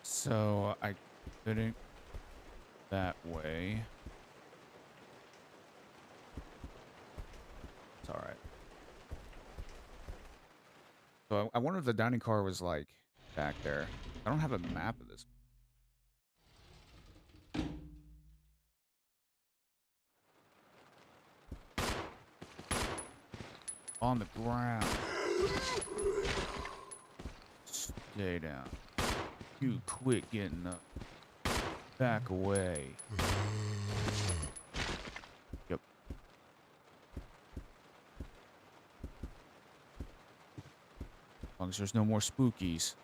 So I couldn't that way. It's all right. So I wonder if the dining car was like back there. I don't have a map of this. On the ground. Stay down. You quit getting up. Back away. Yep. As long as there's no more spookies.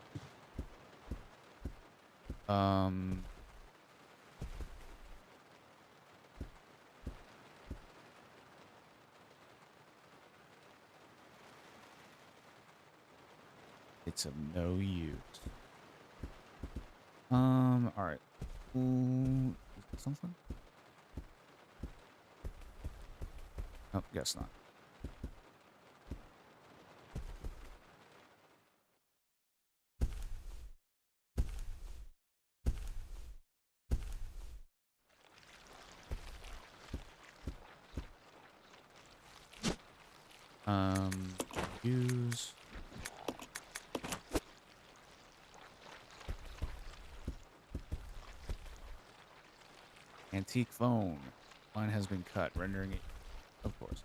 It's of no use. All right. Ooh, is that something? Oh, guess not. Use. Antique phone. Line has been cut, rendering it, of course.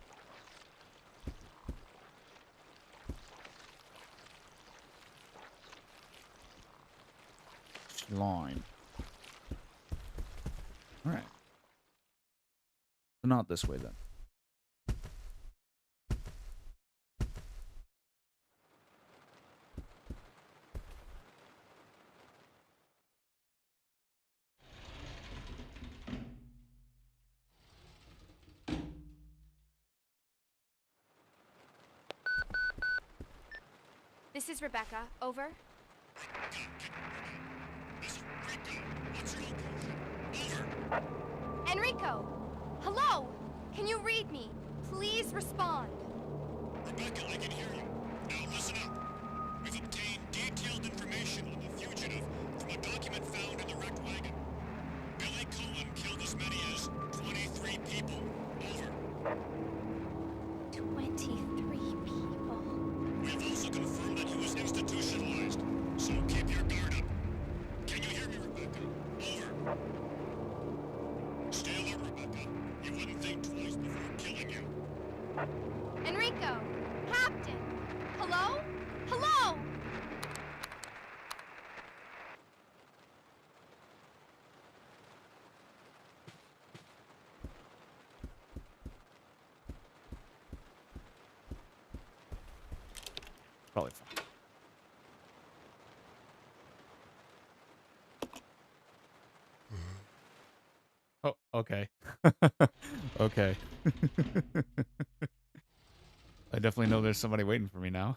Line. All right. So not this way then. This is Rebecca. Over. Enrico! Hello! Can you read me? Please respond. Rebecca, I can hear you. Now listen up. We've obtained detailed information on the fugitive from a document found in the wrecked wagon. Billy Cohen killed as many as 23 people. Over. 23 people. We have also confirmed that he was institutionalized, so keep your guard up. Can you hear me, Rebecca? Over. Stay alert, Rebecca. He wouldn't think twice before killing you. Enrico! Captain! Hello? Hello! probably fine. Oh, okay. Okay. I definitely know there's somebody waiting for me now.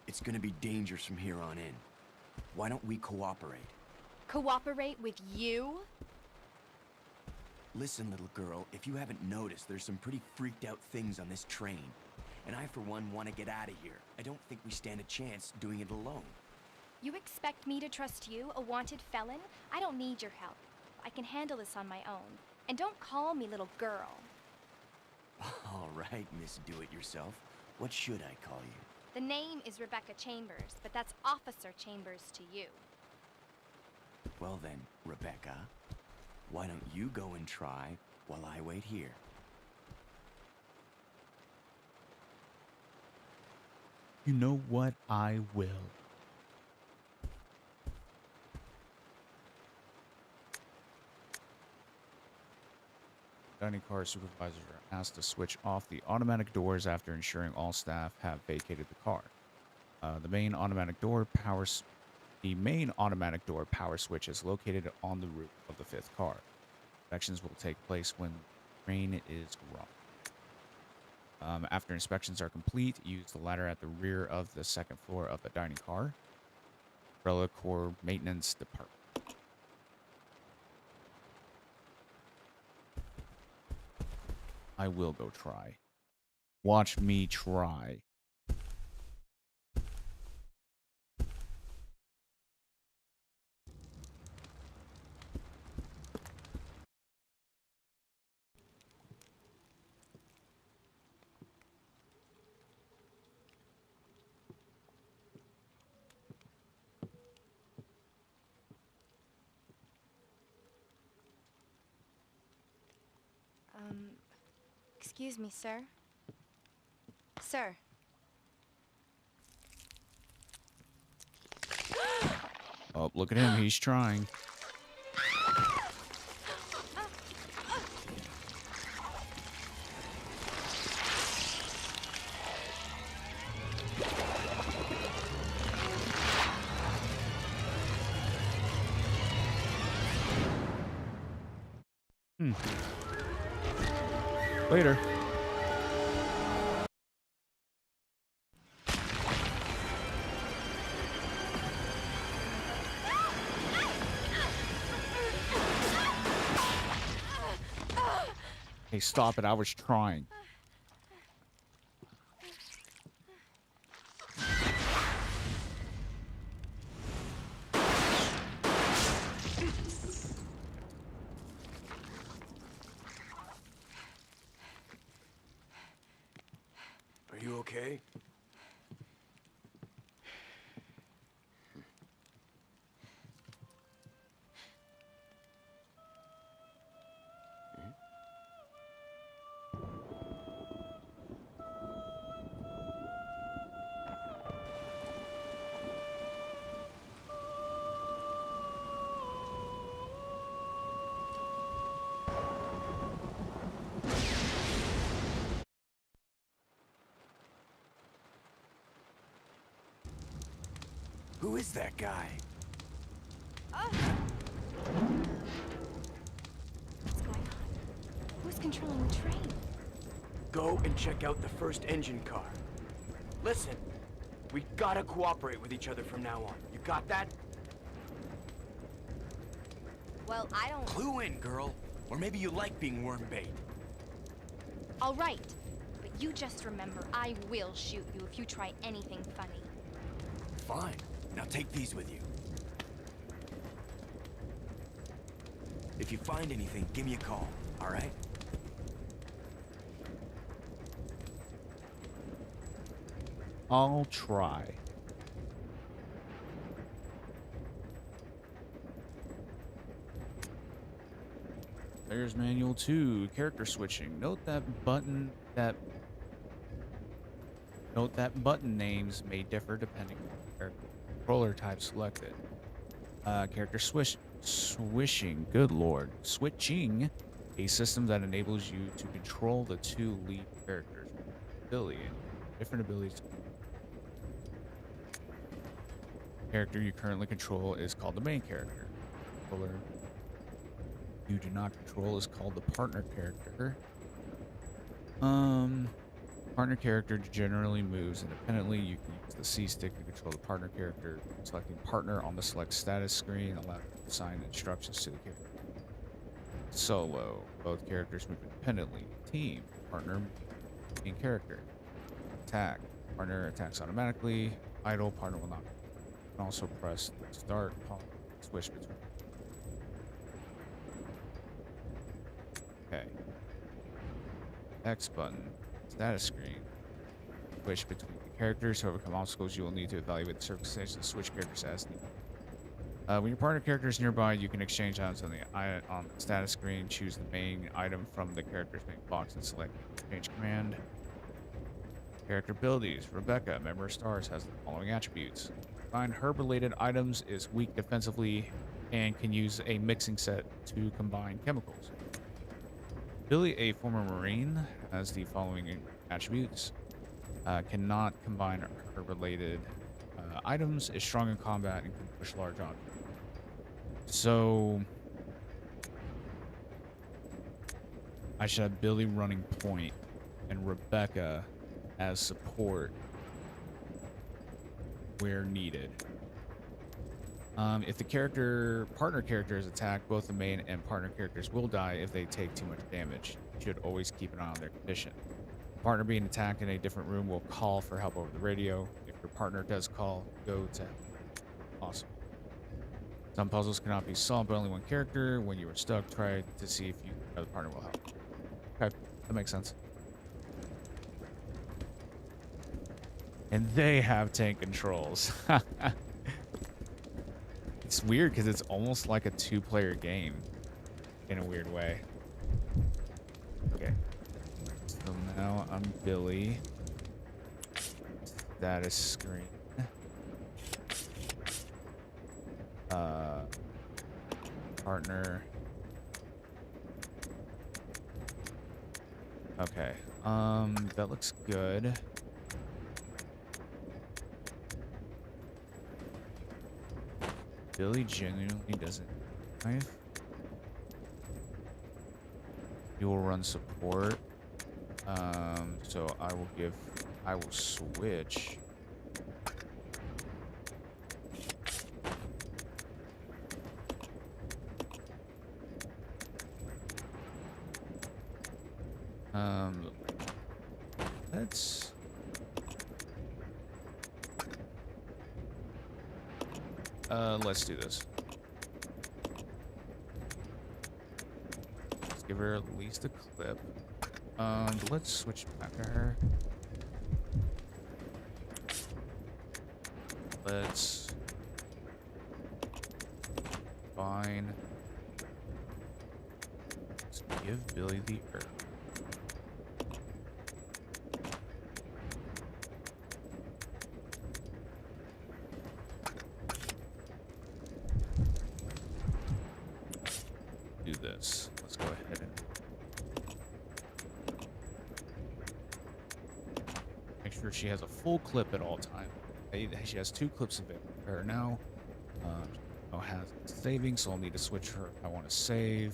It's gonna be dangerous from here on in. Why don't we cooperate? Cooperate with you? Listen, little girl, if you haven't noticed, there's some pretty freaked out things on this train. And I, for one, want to get out of here. I don't think we stand a chance doing it alone. You expect me to trust you, a wanted felon? I don't need your help. I can handle this on my own. And don't call me little girl. All right, Miss Do-It-Yourself. What should I call you? The name is Rebecca Chambers, but that's Officer Chambers to you. Well then, Rebecca, why don't you go and try while I wait here? You know what? I will. Dining car supervisors are asked to switch off the automatic doors after ensuring all staff have vacated the car. The main automatic door power switch is located on the roof of the fifth car. Inspections will take place when the train is run. After inspections are complete, use the ladder at the rear of the second floor of the dining car. Umbrella Corps Maintenance Department. I will go try. Watch me try. Excuse me, sir. Sir. Oh, look at him. He's trying. Later. Hey, stop it. I was trying. Are you okay? Who is that guy? What's going on? Who's controlling the train? Go and check out the first engine car. Listen, we gotta cooperate with each other from now on. You got that? Well, I don't... Clue in, girl. Or maybe you like being worm bait. All right. But you just remember, I will shoot you if you try anything funny. Fine. Now take these with you. If you find anything, give me a call, all right? I'll try. There's manual 2, character switching. Note that button names may differ depending on the controller type selected. Character swishing. Good lord. Switching, a system that enables you to control the two lead characters. Billy and different abilities. Character you currently control is called the main character. Controller you do not control is called the partner character. Partner character generally moves independently. You can use the C stick to control the partner character. Selecting partner on the select status screen allows you to assign instructions to the character. Solo, both characters move independently. Team, partner, main character. Attack, partner attacks automatically. Idle, partner will not. You can also press start, pause, switch between. Okay. X button, status screen. Switch between the characters. To overcome obstacles, you will need to evaluate the circumstances and switch characters as needed. When your partner character is nearby, you can exchange items on the status screen. Choose the main item from the character's main box and select change command. Character abilities. Rebecca, member of Stars, has the following attributes. Combine herb-related items, is weak defensively, and can use a mixing set to combine chemicals. Billy, a former Marine, has the following attributes. Cannot combine herb-related items, is strong in combat, and can push large objects. So I should have Billy running point and Rebecca as support where needed. If the partner character is attacked, both the main and partner characters will die if they take too much damage. You should always keep an eye on their condition. The partner being attacked in a different room will call for help over the radio. If your partner does call, go to help. Awesome. Some puzzles cannot be solved by only one character. When you are stuck, try to see if the other partner will help. Okay, that makes sense. And they have tank controls. It's weird because it's almost like a two-player game in a weird way. Okay. So now I'm Billy. Status screen. Partner. Okay. That looks good. Billy genuinely doesn't knife. He will run support. So I will switch. Let's do this. Let's give her at least a clip. But let's switch back to her. Let's fine. Let's give Billy the herb. Do this. Let's go ahead and make sure she has a full clip at all times. She has 2 clips available to her now. Has saving, so I'll need to switch her if I want to save.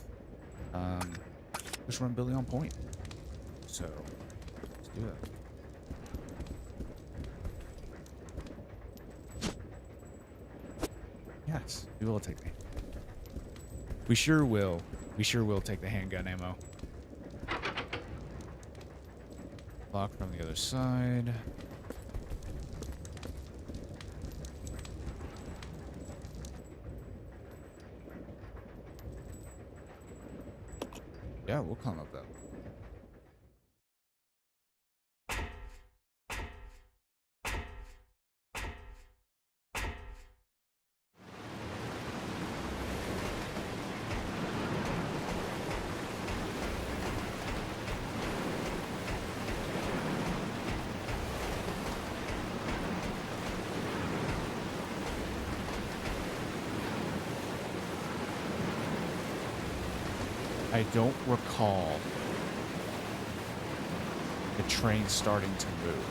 Just run Billy on point. So let's do it. Yes, we will take the. We sure will. We sure will take the handgun ammo. Lock from the other side. Yeah, we'll climb up that. I don't recall the train starting to move.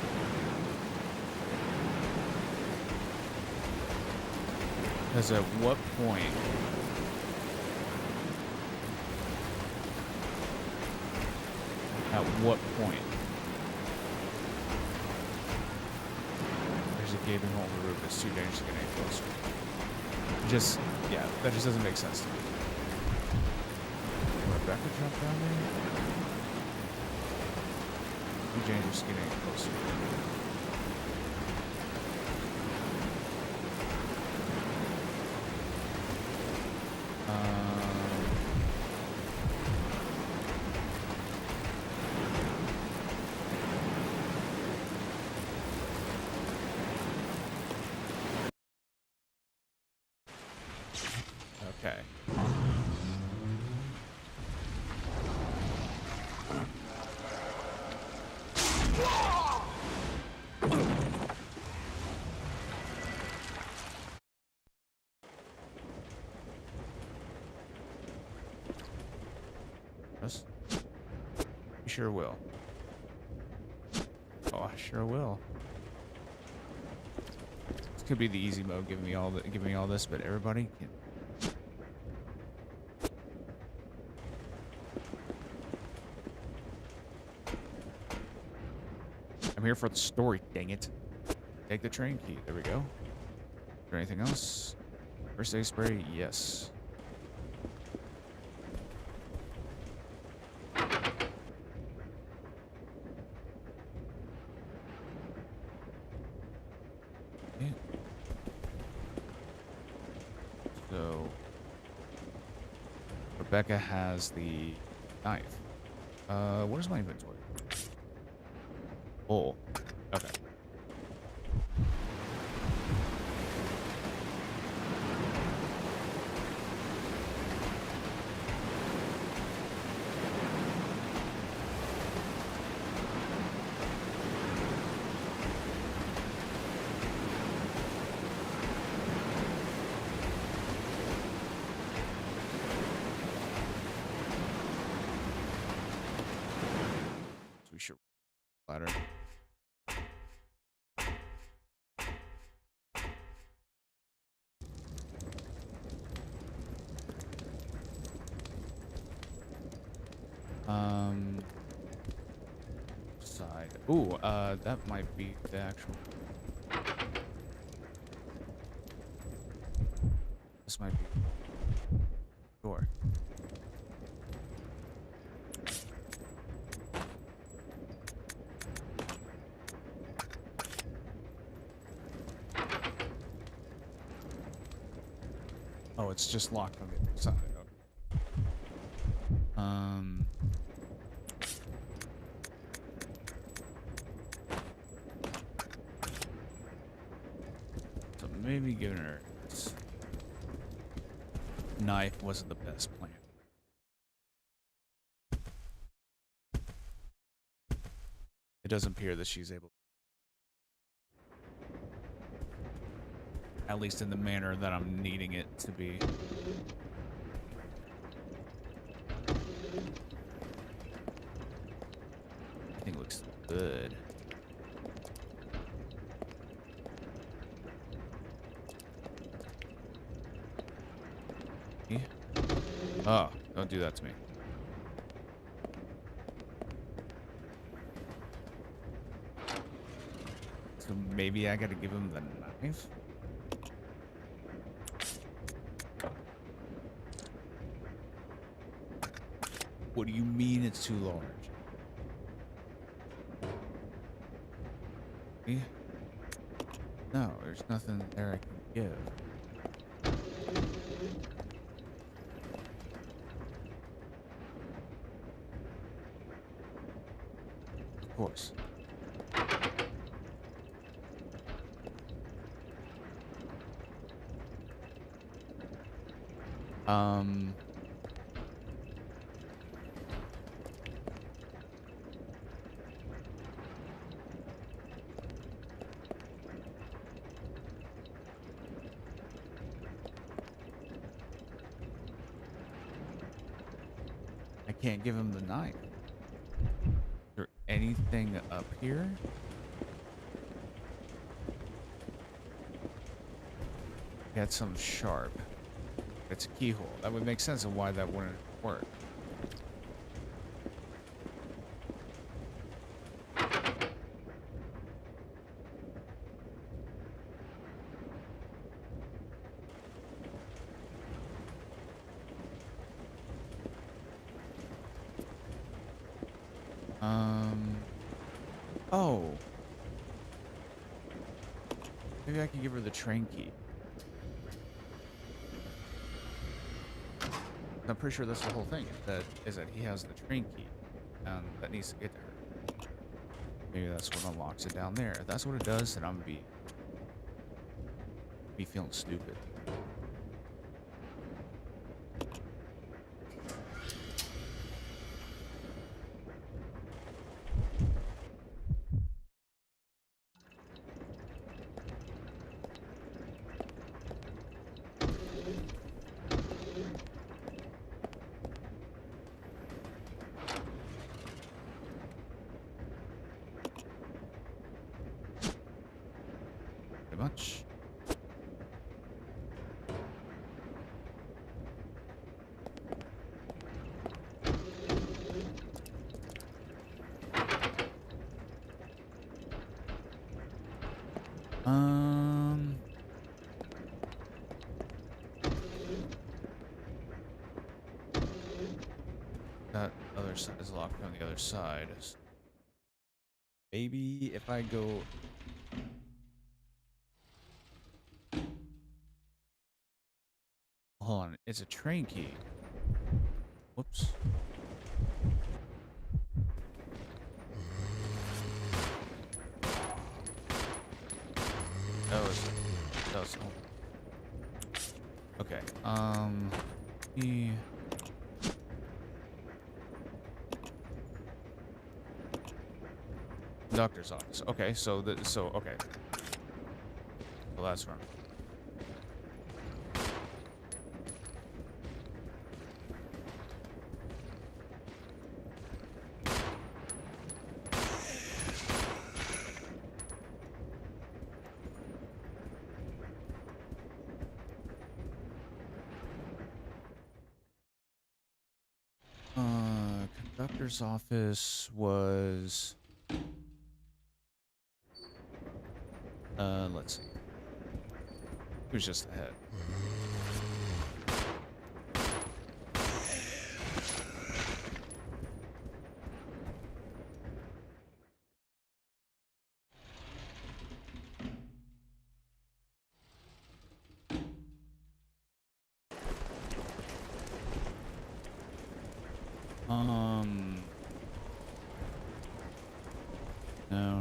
Because at what point there's a gaping hole in the roof that's too dangerous to get any closer. Just, yeah, that just doesn't make sense to me. Rebecca jumped down there? Too dangerous to get any closer. Okay. Yes. You sure will. Oh, I sure will. This could be the easy mode, giving me all this, but everybody can. I'm here for the story, dang it. Take the train key. There we go. Is there anything else? First aid spray? Yes. Yeah. So, Rebecca has the knife. Where's my inventory? Oh, okay. So we should ladder. Side. Ooh, that might be the actual. This might be. Door. Oh, it's just locked on the other side. Okay. So maybe giving her this knife wasn't the best plan. It doesn't appear that she's able, at least in the manner that I'm needing it to be. Everything looks good. Yeah. Oh, don't do that to me. So maybe I gotta give him the knife? What do you mean it's too large? Yeah. No, there's nothing there I can give. Of course. can't give him the knife. Is there anything up here? Got some sharp. It's a keyhole. That would make sense of why that wouldn't work. Oh. Maybe I can give her the train key. I'm pretty sure that's the whole thing. That he has the train key, that needs to get to her. Maybe that's what unlocks it down there. If that's what it does, then I'm gonna be feeling stupid. Pretty much. That other side is locked on the other side. Maybe if I go... Hold on, it's a train key. Whoops. That was okay. The doctor's office. Okay, so okay. Well, that's wrong. Conductor's office was... let's see. It was just ahead.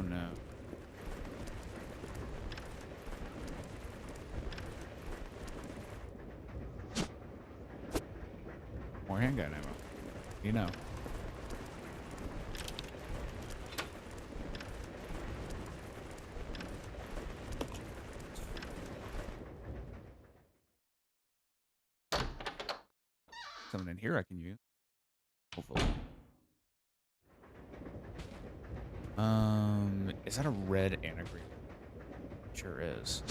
No. More handgun ammo. You know. Something in here I can use. Hopefully. Is that a red and a green? Sure is.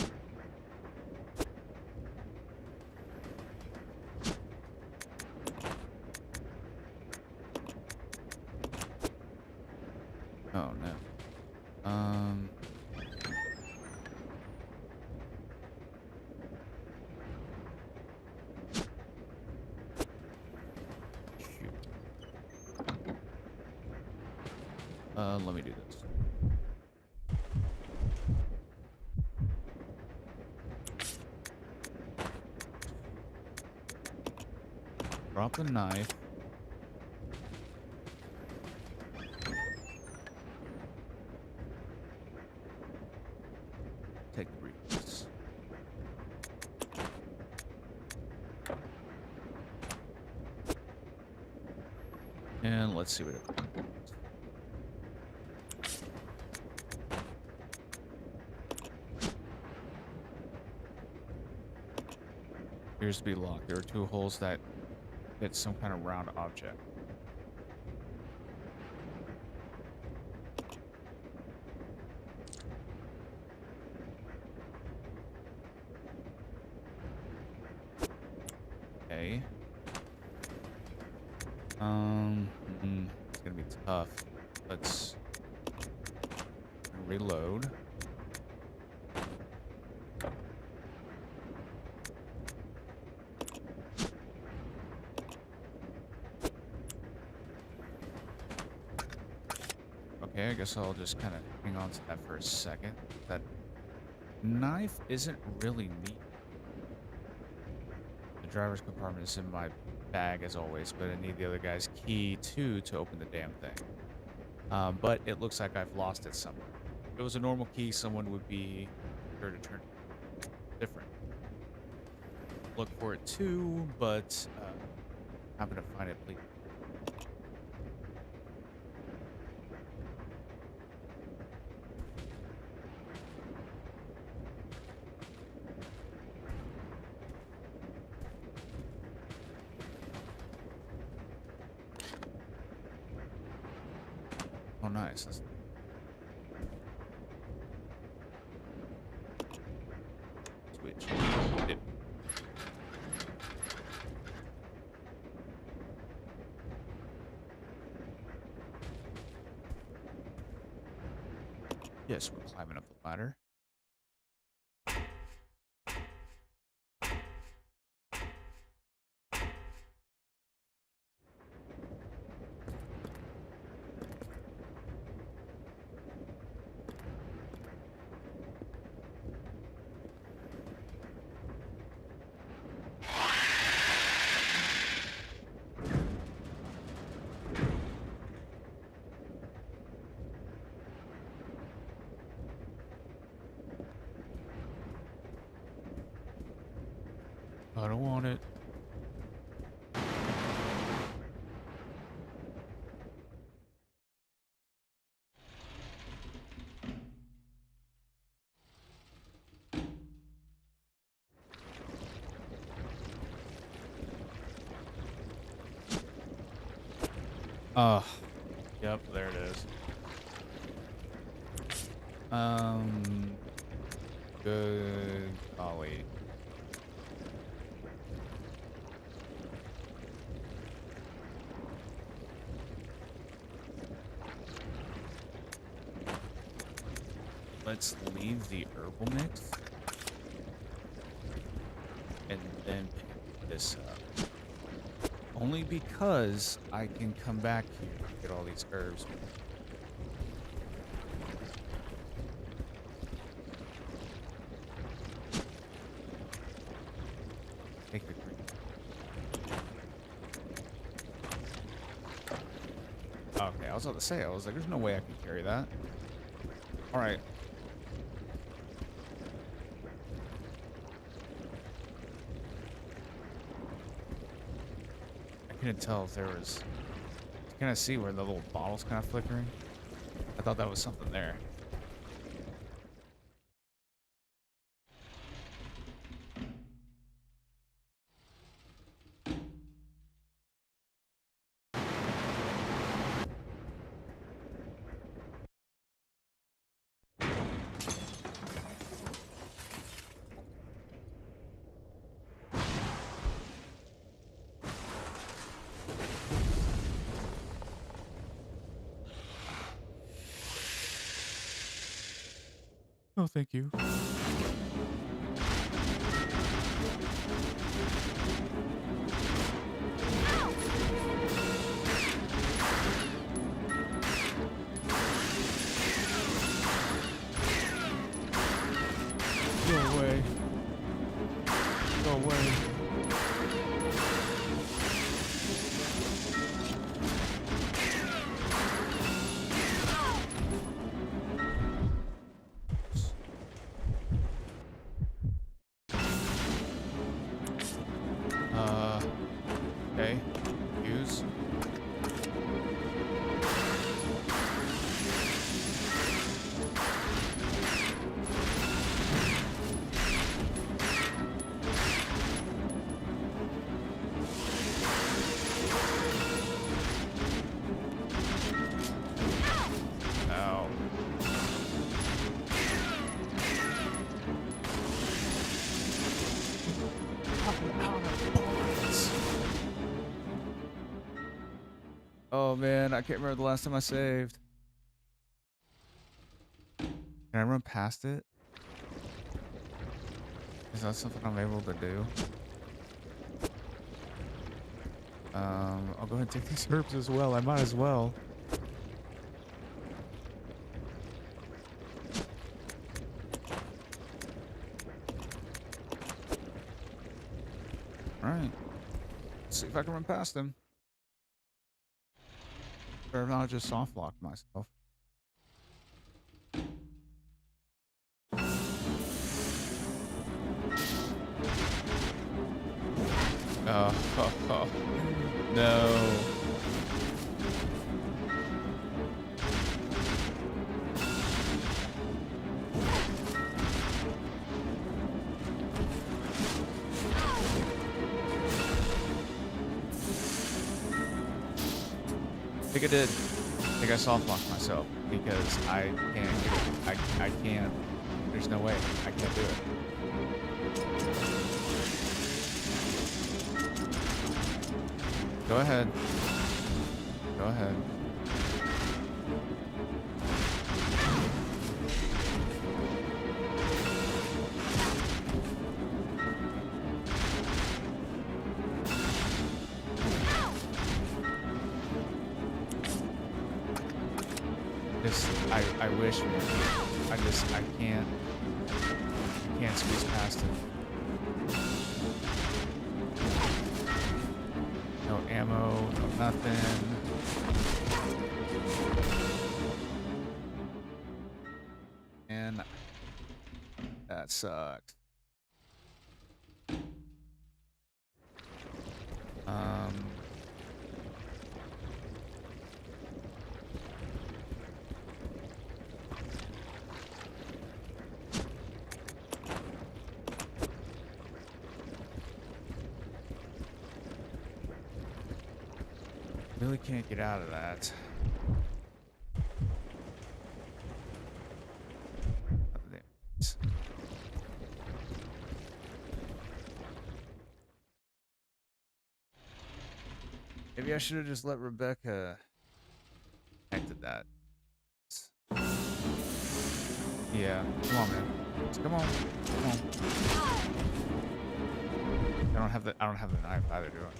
Oh no. Shoot. Let me do this. Drop the knife. Take the briefcase. And let's see what it does. Appears to be locked. There are two holes that fit some kind of round object. way. It's gonna be tough. Let's reload. Okay, I guess I'll just kind of hang on to that for a second. That knife isn't really neat. The driver's compartment is in my bag as always, but I need the other guy's key too to open the damn thing. But it looks like I've lost it somewhere. If it was a normal key, someone would be sure to turn it different. Look for it too, but I'm gonna find it, please. Oh, nice. Switch. Dip. Yes, we're climbing up the ladder. I don't want it. Oh, yep, there it is. Good golly. Let's leave the herbal mix and then pick this up. Only because I can come back here and get all these herbs. Take the green. Okay, I was about to say, I was like, there's no way I can carry that. All right. I couldn't tell if there was... Can I see where the little bottle's kind of flickering? I thought that was something there. Oh, thank you. Go away. Go away. Okay. Use. Oh man, I can't remember the last time I saved. Can I run past it? Is that something I'm able to do? I'll go ahead and take these herbs as well. I might as well. Alright. Let's see if I can run past him. Or if not, I'll just soft lock myself. Oh, no. I think I did. I think I soft locked myself because I can't get it. I can't. There's no way. I can't do it. Go ahead. Go ahead. I wish, man. I can't squeeze past it. No ammo, no nothing. And that sucked. Really can't get out of that. Maybe I should have just let Rebecca connected that. Yeah, come on, man. Come on, come on. I don't have the knife either, do I?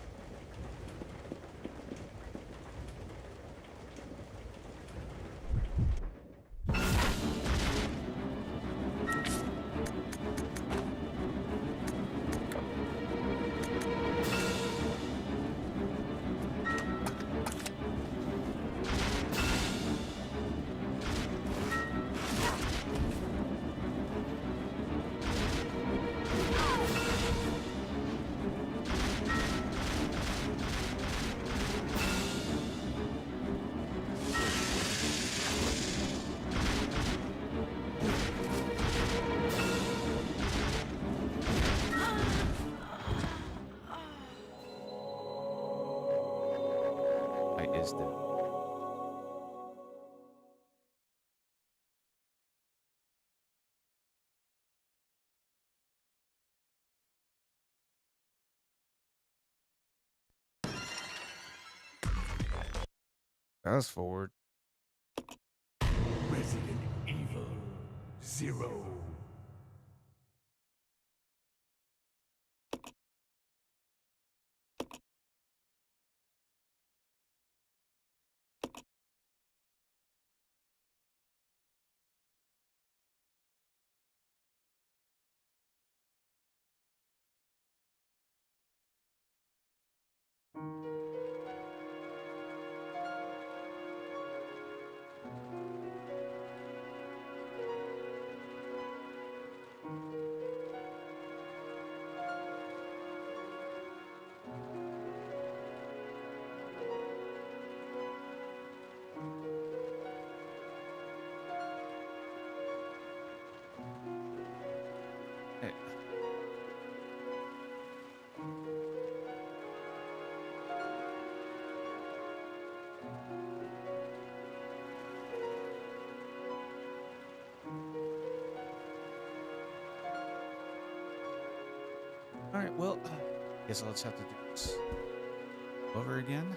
Fast forward. Resident Evil 0. Hey. All right, well, guess I'll just have to do this over again.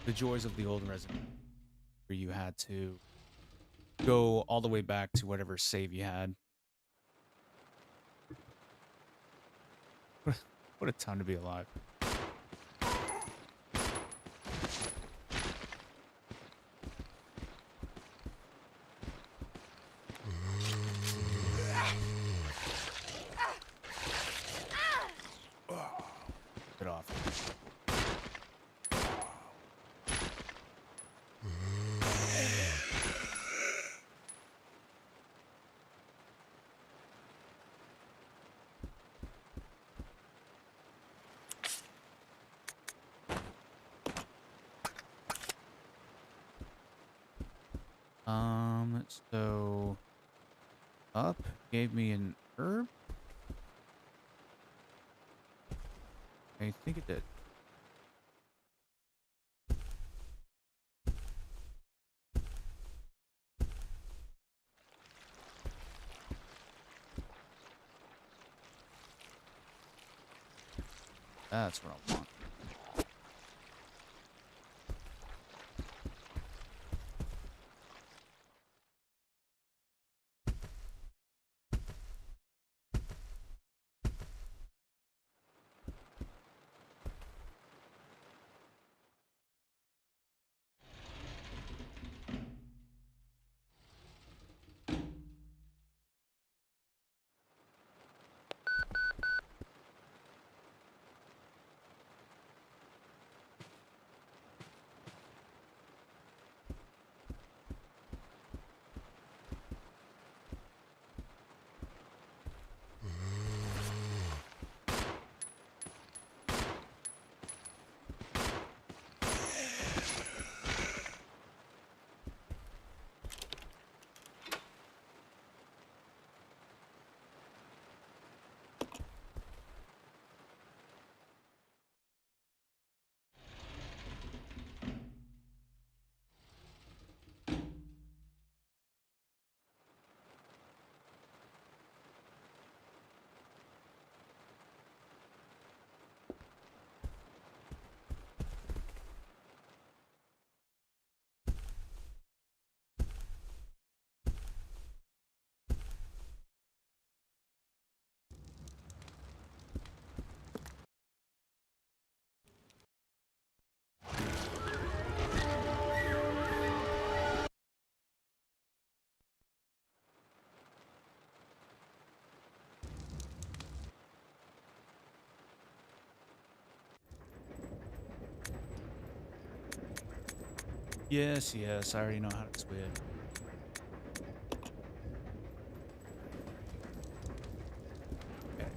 the joys of the old Resident Evil, where you had to go all the way back to whatever save you had. What a time to be alive. Get off. So up gave me an herb. I think it did. That's what I want. Yes, I already know how to swim. Okay.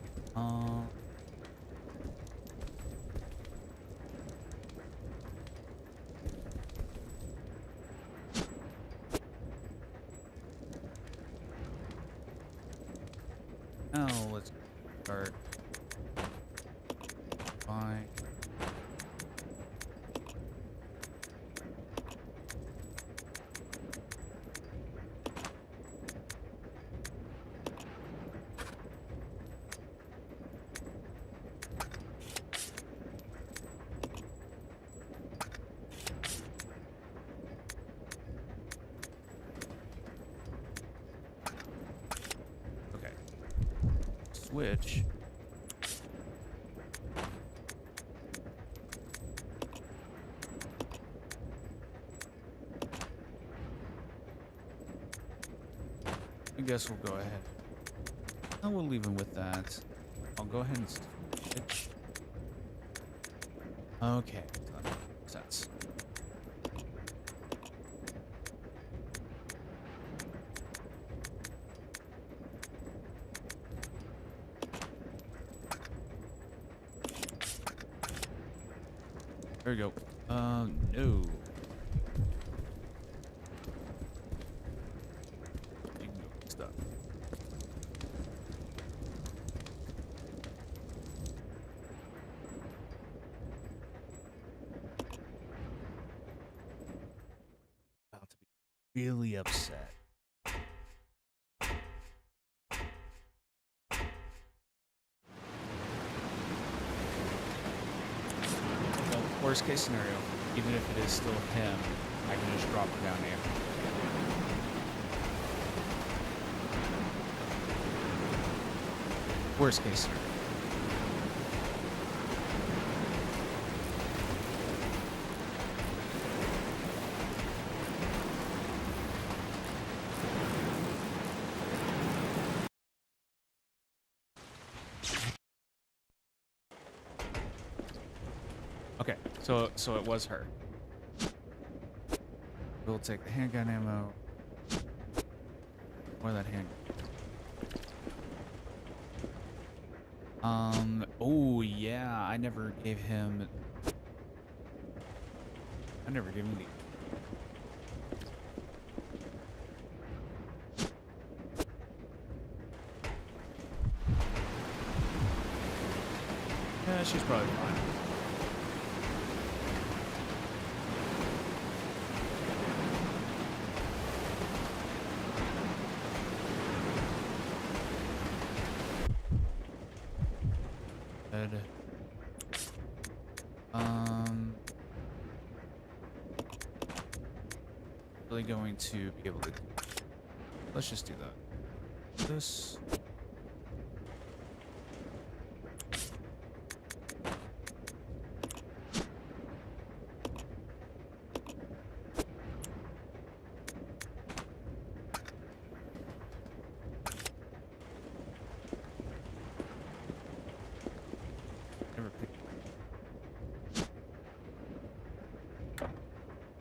Now let's start. Fine. Okay. Switch. I guess we'll go ahead. I will leave him with that. I'll go ahead and switch. Okay. That makes sense. There we go. No. You can go get stuff. About to be really upset. Well, worst case scenario, even if it is still him, I can just drop it down here. Worst case scenario. Okay, so it was her. We'll take the handgun ammo. Or that handgun. Oh yeah, I never gave him the. Yeah, she's probably fine. Good. Really going to be able to. Let's just do that. This. Never picked.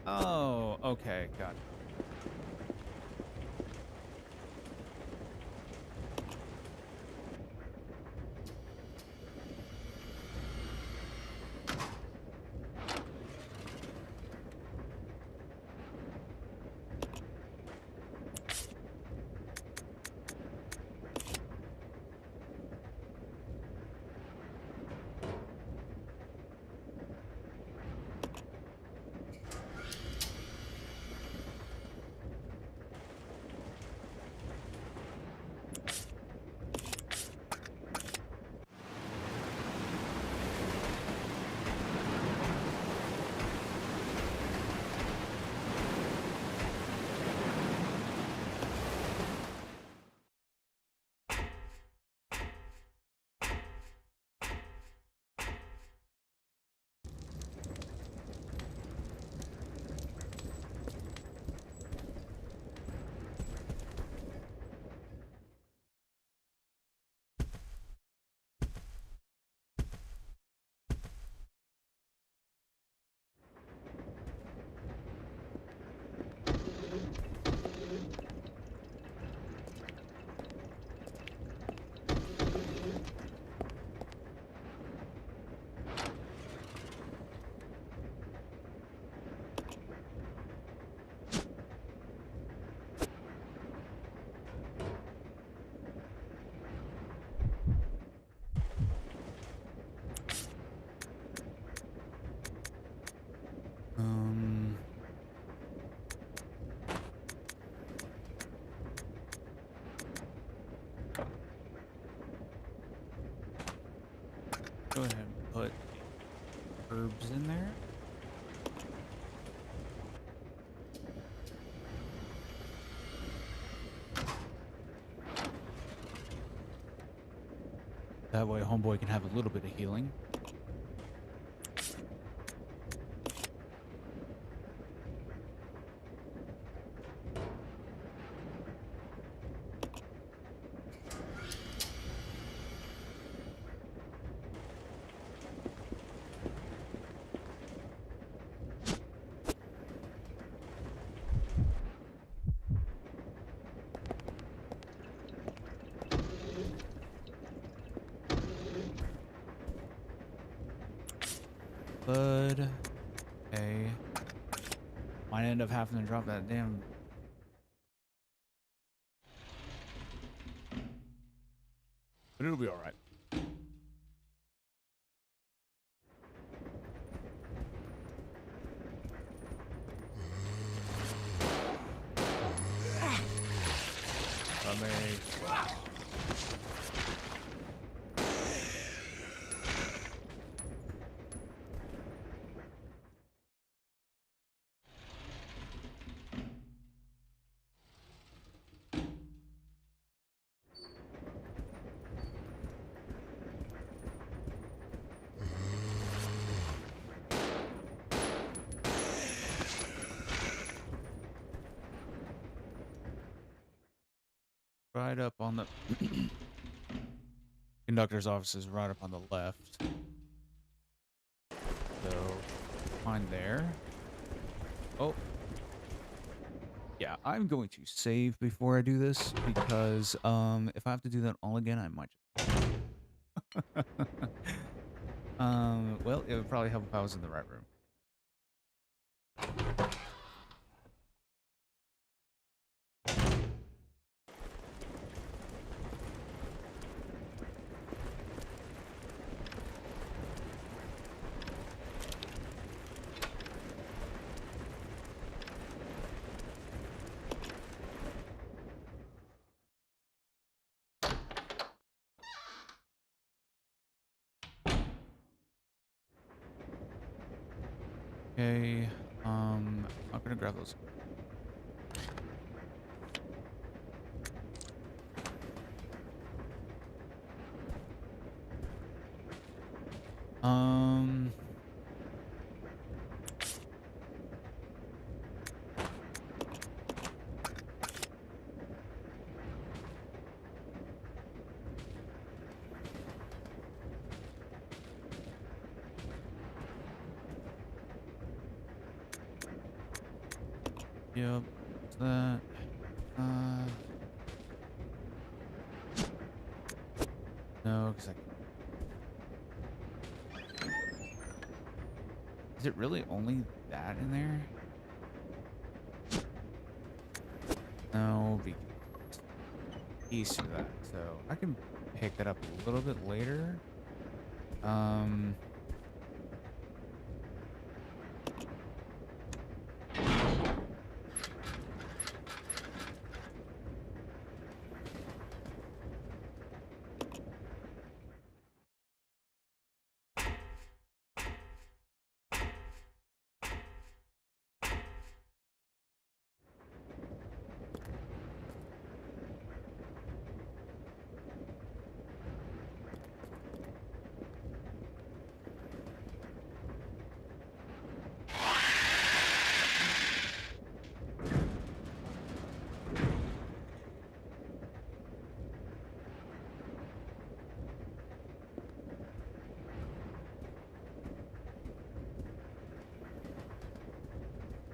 Oh, okay, got it. Go ahead and put herbs in there. That way homeboy can have a little bit of healing. But okay, might end up having to drop that damn. But it'll be all right. right up on the conductor's office is right up on the left. So find there. Oh. Yeah, I'm going to save before I do this because if I have to do that all again, I might just well, it would probably help if I was in the right room. Okay, I'm gonna grab those. Um, yep, what's that? No, because is it really only that in there? No, because piece for that, so I can pick that up a little bit later.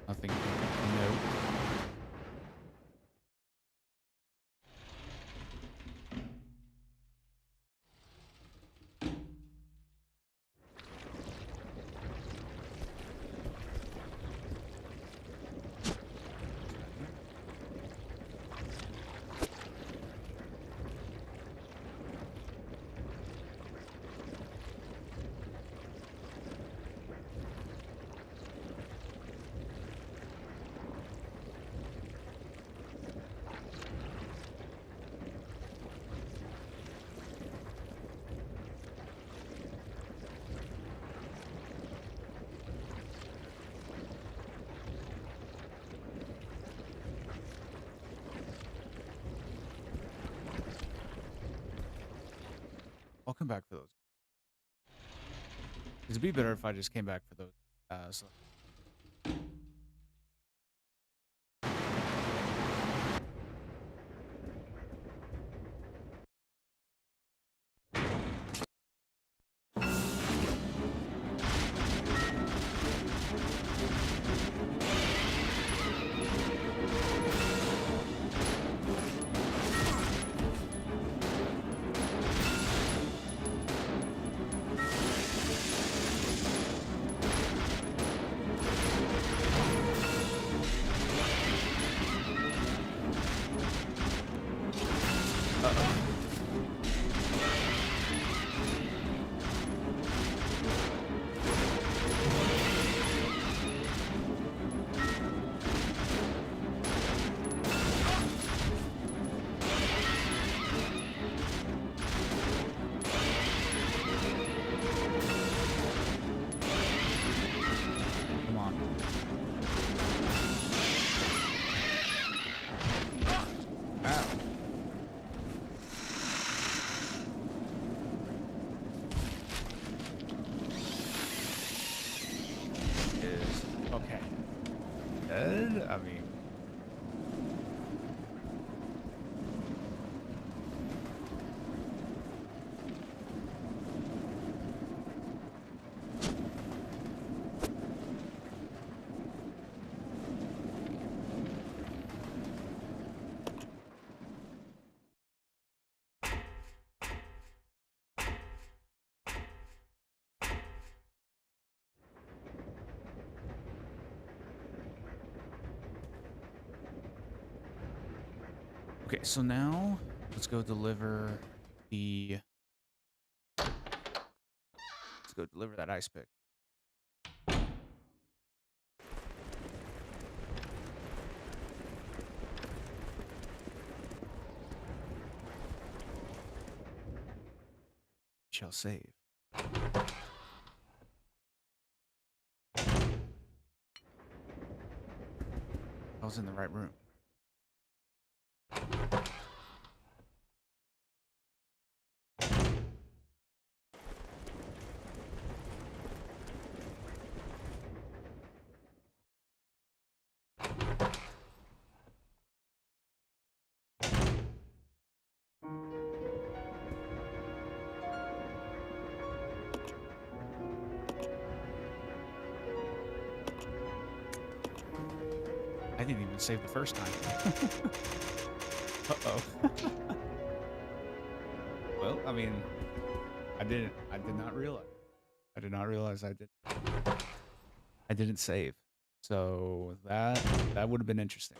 Nothing. No. I'll come back for those. It'd be better if I just came back for those. So come on. Ow. Is okay. Dead? I mean, Okay, so now let's go deliver the. Let's go deliver that ice pick. Shall save. I was in the right room. I didn't even save the first time. Uh-oh. Well, I mean, I did not realize. I did not realize I didn't save. So that would have been interesting.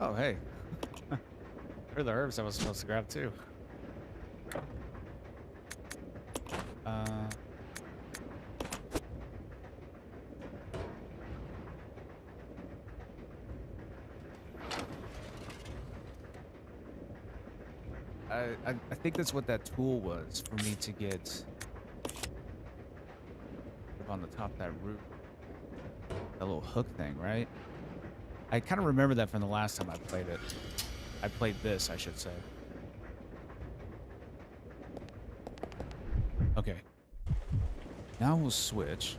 Oh, hey. What are the herbs I was supposed to grab too? I think that's what that tool was for me to get up on the top of that roof. That little hook thing, right? I kind of remember that from the last time I played it. I played this, I should say. Okay. Now we'll switch.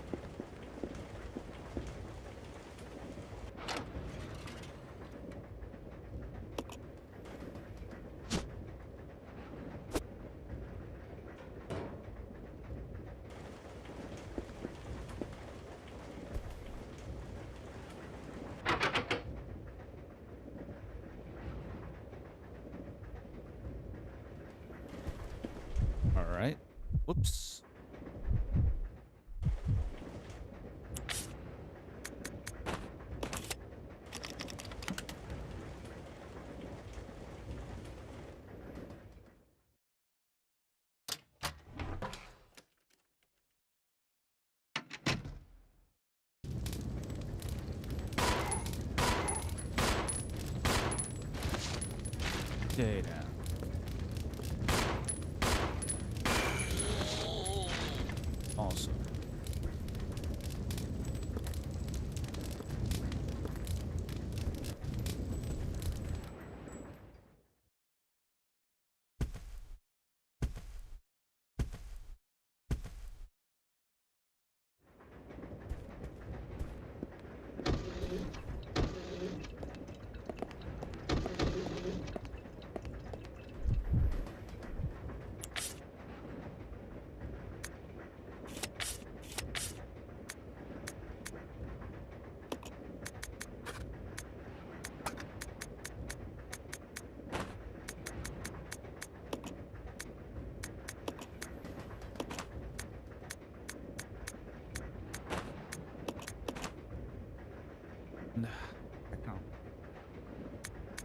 All right. Whoops. Okay, now. Awesome.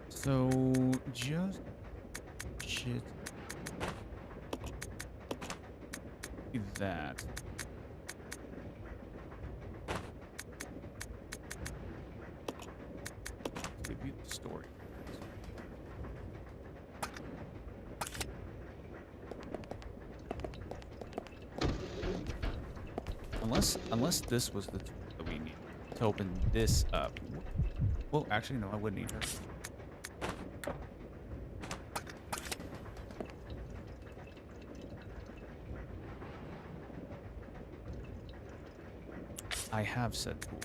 So just shit that. Give you the story. Unless this was the tool that we need to open this up. Well, actually, no, I wouldn't need her. I have said tool.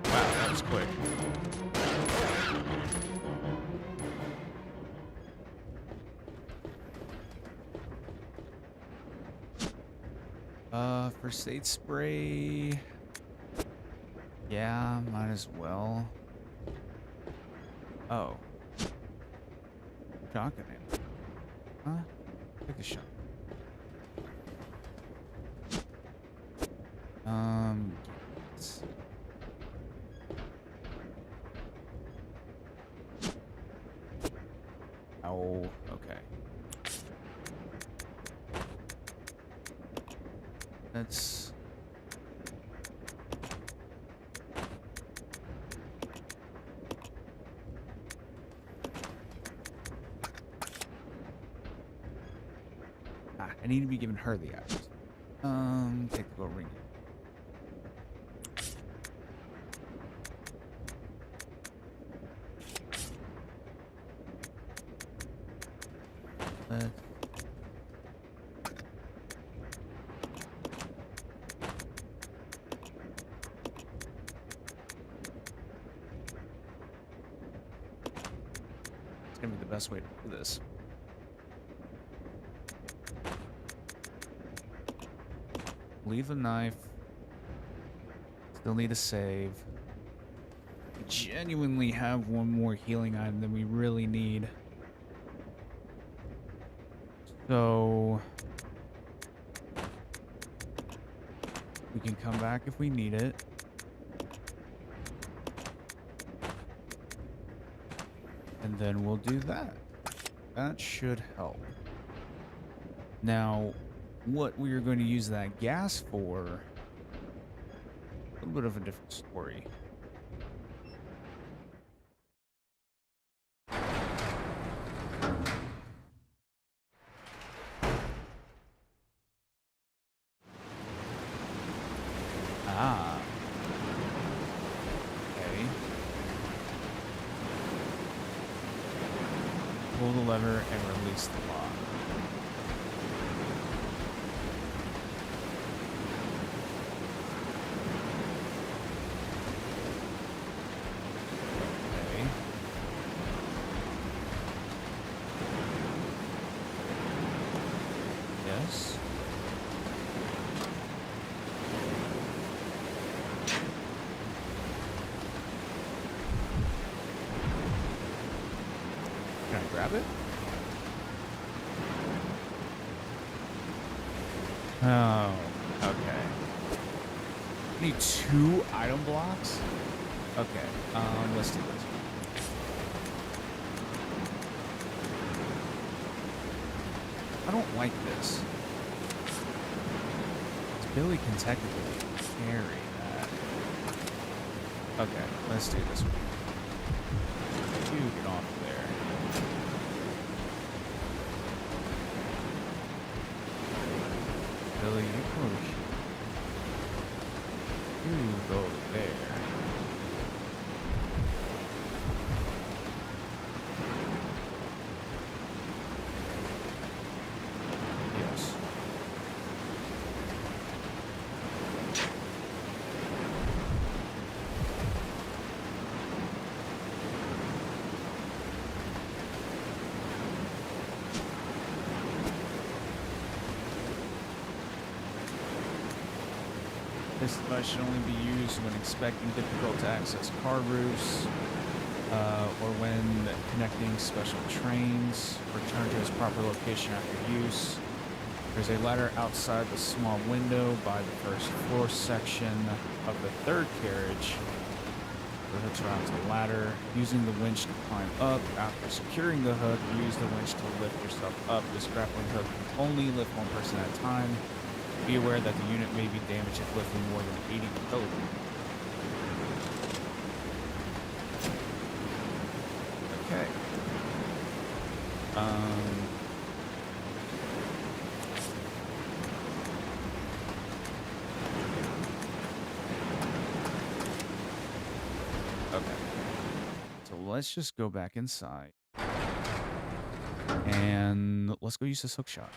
Wow, that was quick. First aid spray. Yeah, might as well. Oh. Shotgun ammo. Huh? Take a shot. Yes. Oh, okay. That's... I need to be giving her the apples. Take the little ring. It's gonna be the best way to do this. Leave a knife. Still need a save. We genuinely have one more healing item than we really need. So we can come back if we need it. And then we'll do that. That should help. Now, what we are going to use that gas for, a little bit of a different story. Ah. Okay. Pull the lever and release the lock. Yes. Can I grab it? Oh, okay. I need 2 item blocks? Okay, let's do this. I don't like this. Billy can technically carry that. Okay, let's do this one. You get off there. Billy, you push. You go there. Yes. This device should only be used when inspecting difficult to access car roofs, or when connecting special trains. Return to its proper location after use. There's a ladder outside the small window by the first floor section of the third carriage. the hood surrounds a ladder. Using the winch to climb up. After securing the hood, use the winch to lift yourself up. This grappling hook can only lift one person at a time. Be aware that the unit may be damaged if lifting more than 80 kilograms. Okay. Okay. So let's just go back inside. And let's go use this hook shot.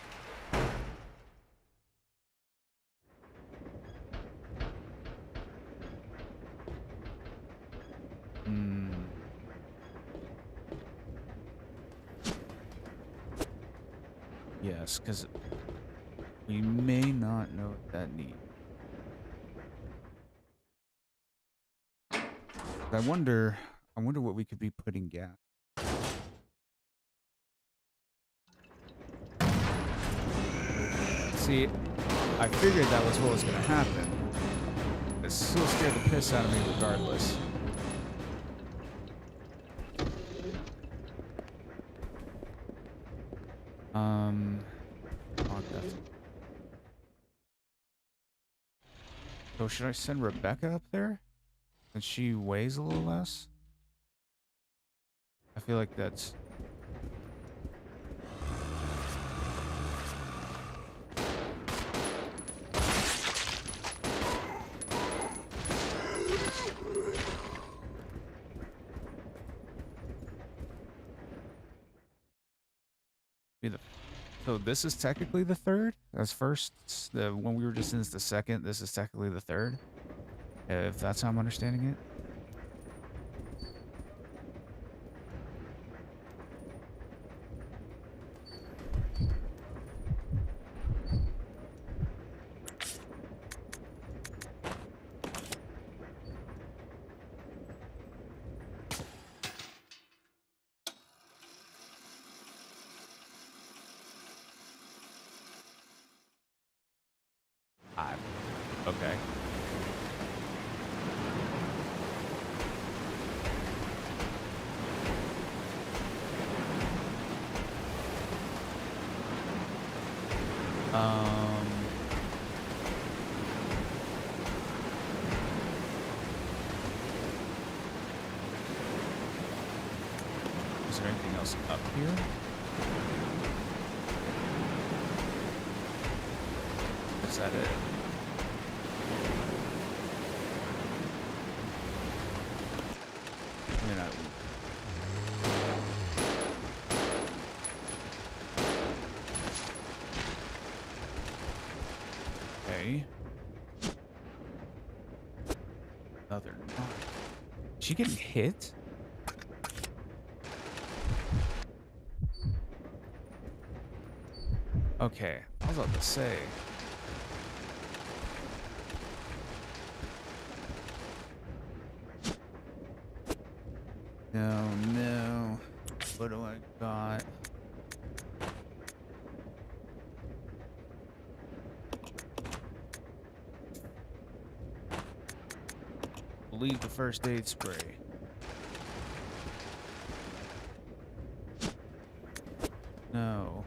Yes, because we may not know what that needs. I wonder what we could be putting gas. See, I figured that was what was going to happen. It still scared the piss out of me regardless. So should I send Rebecca up there? Since she weighs a little less? I feel like that's... So this is technically the third? As first, the one we were just in is the second. This is technically the third. If that's how I'm understanding it. Okay. Is there anything else up here? Is that it? I mean, okay. Another knock. Is she getting hit? Okay, I was about to say. No. What do I got? Believe the first aid spray. No.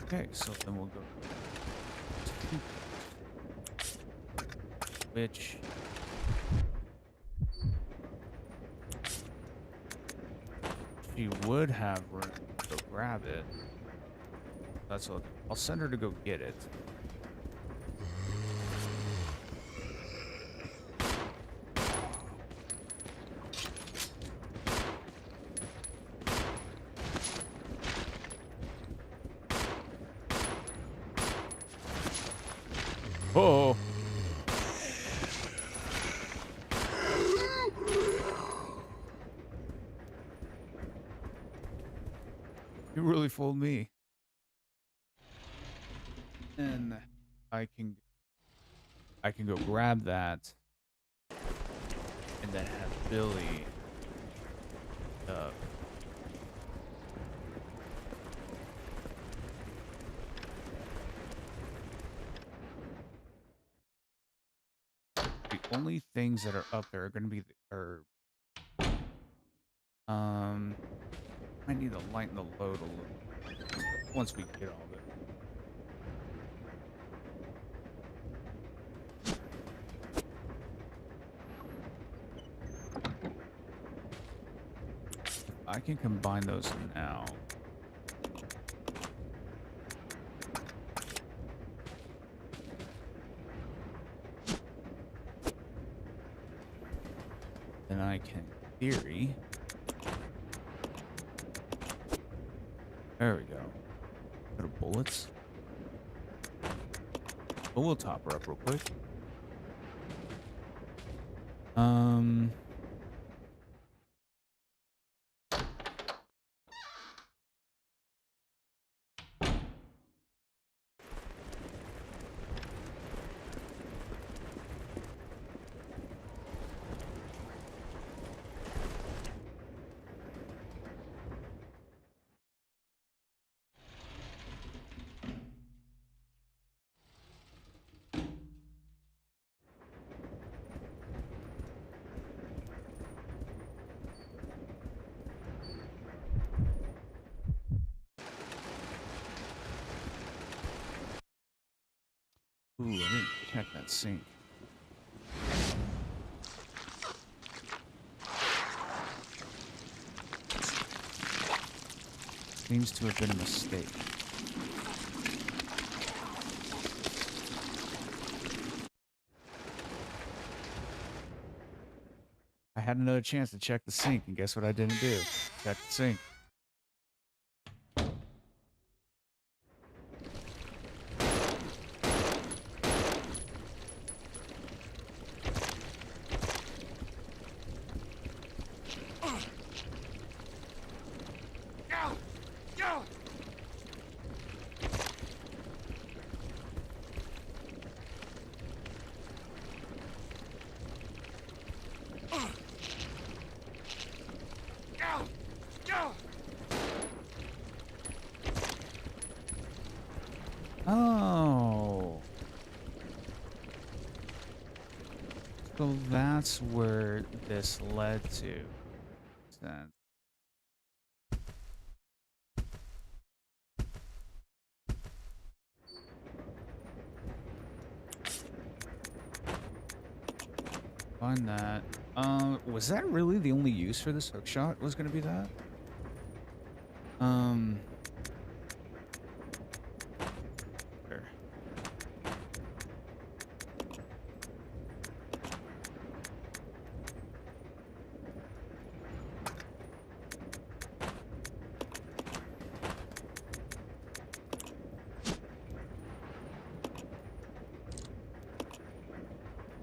Okay, so then we'll go which she would have room to go grab it. That's what I'll send her to go get it. Oh. You really fooled me. And I can go grab that and then have Billy uh the only things that are up there are gonna be I need to lighten the load a little once we get all of it. I can combine those now. Then I can, in theory. There we go. Go to bullets. Oh, we'll top her up real quick. Ooh, I didn't check that sink. Seems to have been a mistake. I had another chance to check the sink, and guess what I didn't do? Check the sink. Oh. So that's where this led to. Then. Find that. Was that really the only use for this hook shot? Was going to be that? Sure.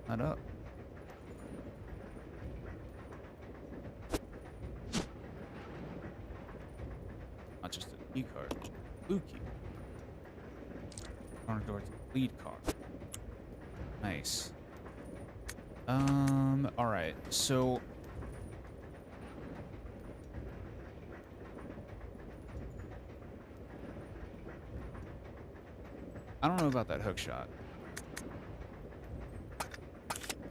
Not up. Not just a key card. Blue key. Corner door to the lead car. Nice. Alright, so I don't know about that hook shot.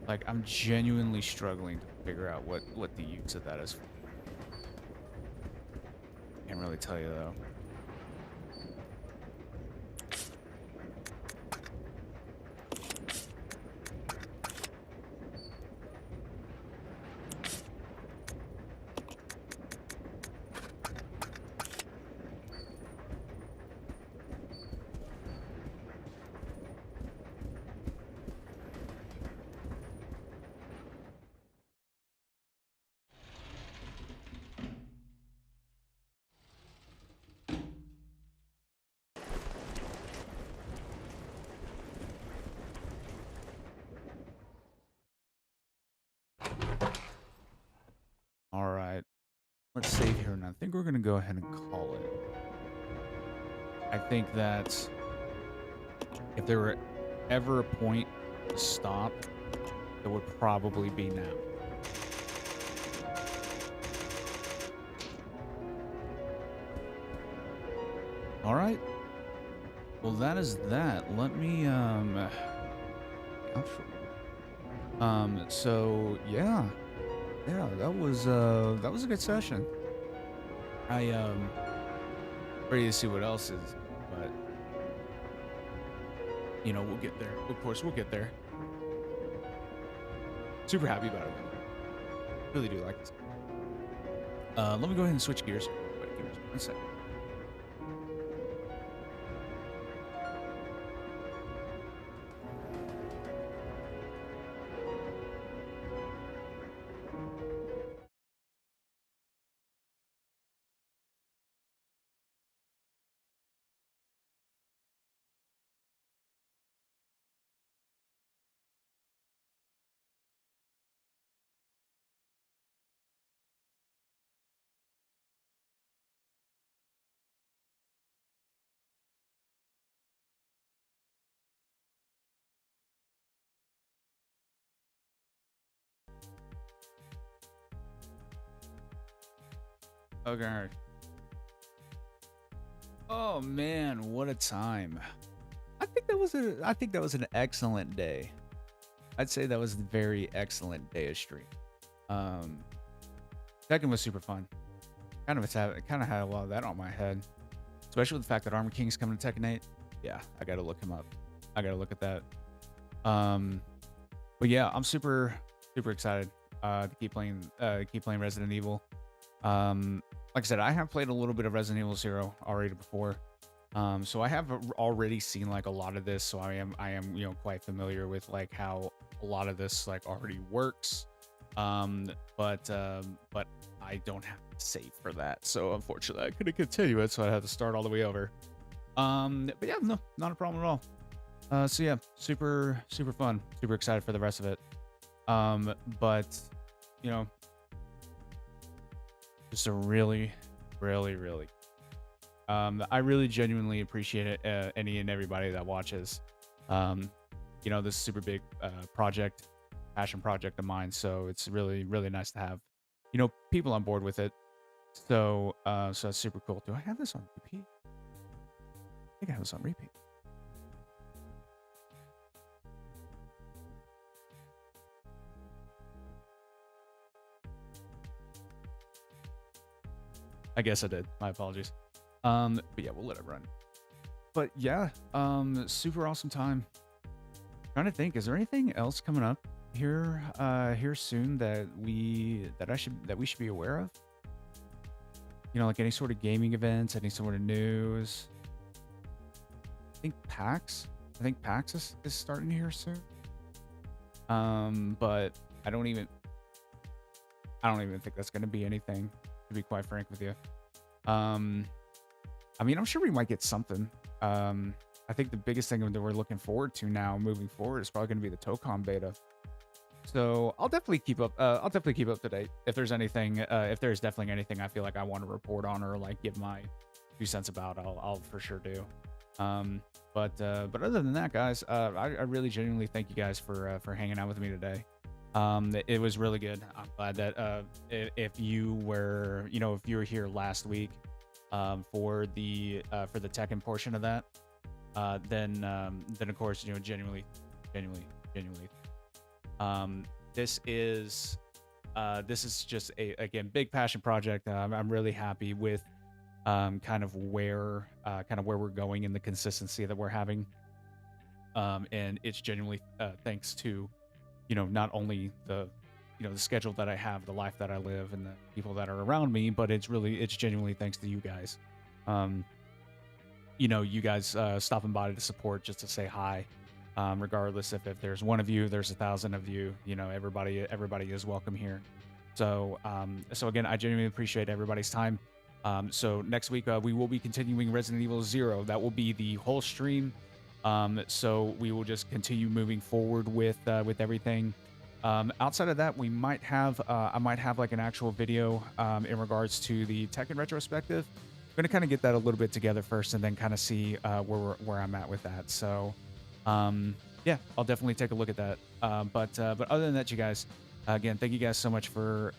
Like, I'm genuinely struggling to figure out what the use of that is. Can't really tell you though. Alright. Let's save here, and I think we're gonna go ahead and call it. I think that If there were ever a point to stop, it would probably be now. All right. Well, that is that. Let me so yeah. Yeah, that was a good session. I ready to see what else is, but you know, we'll get there. Of course, we'll get there. Super happy about it. Really do like this. Let me go ahead and switch gears. Wait, give me just 1 second. Okay. All right. Oh man, what a time. I think that was an excellent day. I'd say that was a very excellent day of stream. Um Second was super fun. Kind of had a lot of that on my head. Especially with the fact that Armor King's coming to Tekken 8. Yeah, I gotta look him up. I gotta look at that. Um but yeah, I'm super excited to keep playing Resident Evil. Like I said, I have played a little bit of Resident Evil 0 already before. So I have already seen like a lot of this, so I am, you know, quite familiar with like how a lot of this like already works. But I don't have to save for that. So unfortunately, I couldn't continue it, so I had to start all the way over. But yeah, no, not a problem at all. So yeah, super fun. Super excited for the rest of it. But you know, just a really I really genuinely appreciate it, any and everybody that watches. You know, this super big passion project of mine, so it's really nice to have, you know, people on board with it. So so that's super cool. Do I have this on repeat? I think I have this on repeat. I guess I did. My apologies. But yeah, we'll let it run. But yeah, super awesome time. Trying to think, is there anything else coming up here here soon that we should be aware of? You know, like any sort of gaming events, any sort of news. I think PAX is starting here soon. But I don't even think that's gonna be anything, to be quite frank with you. I mean, I'm sure we might get something. I think the biggest thing that we're looking forward to now, moving forward, is probably going to be the Tocom beta. So I'll definitely keep up. I'll definitely keep up to date if there's anything. If there's definitely anything I feel like I want to report on or like give my 2 cents about, I'll for sure do. But other than that, guys, I really genuinely thank you guys for hanging out with me today. It was really good. I'm glad that if you were, you know, if you were here last week for the Tekken portion of that, then of course, you know, genuinely this is just a, again, big passion project. I'm really happy with kind of where we're going and the consistency that we're having, and it's genuinely thanks to, you know, not only the, you know, the schedule that I have, the life that I live, and the people that are around me, but it's genuinely thanks to you guys. You know, you guys stopping by to support, just to say hi. Regardless if there's one of you, there's 1,000 of you, you know, everybody is welcome here. So so again, I genuinely appreciate everybody's time. So next week we will be continuing Resident Evil 0. That will be the whole stream. So we will just continue moving forward with everything. Outside of that, we might have I might have like an actual video in regards to the Tekken retrospective. I'm gonna kind of get that a little bit together first, and then kind of see where I'm at with that. So Yeah, I'll definitely take a look at that. But other than that, you guys, again, thank you guys so much for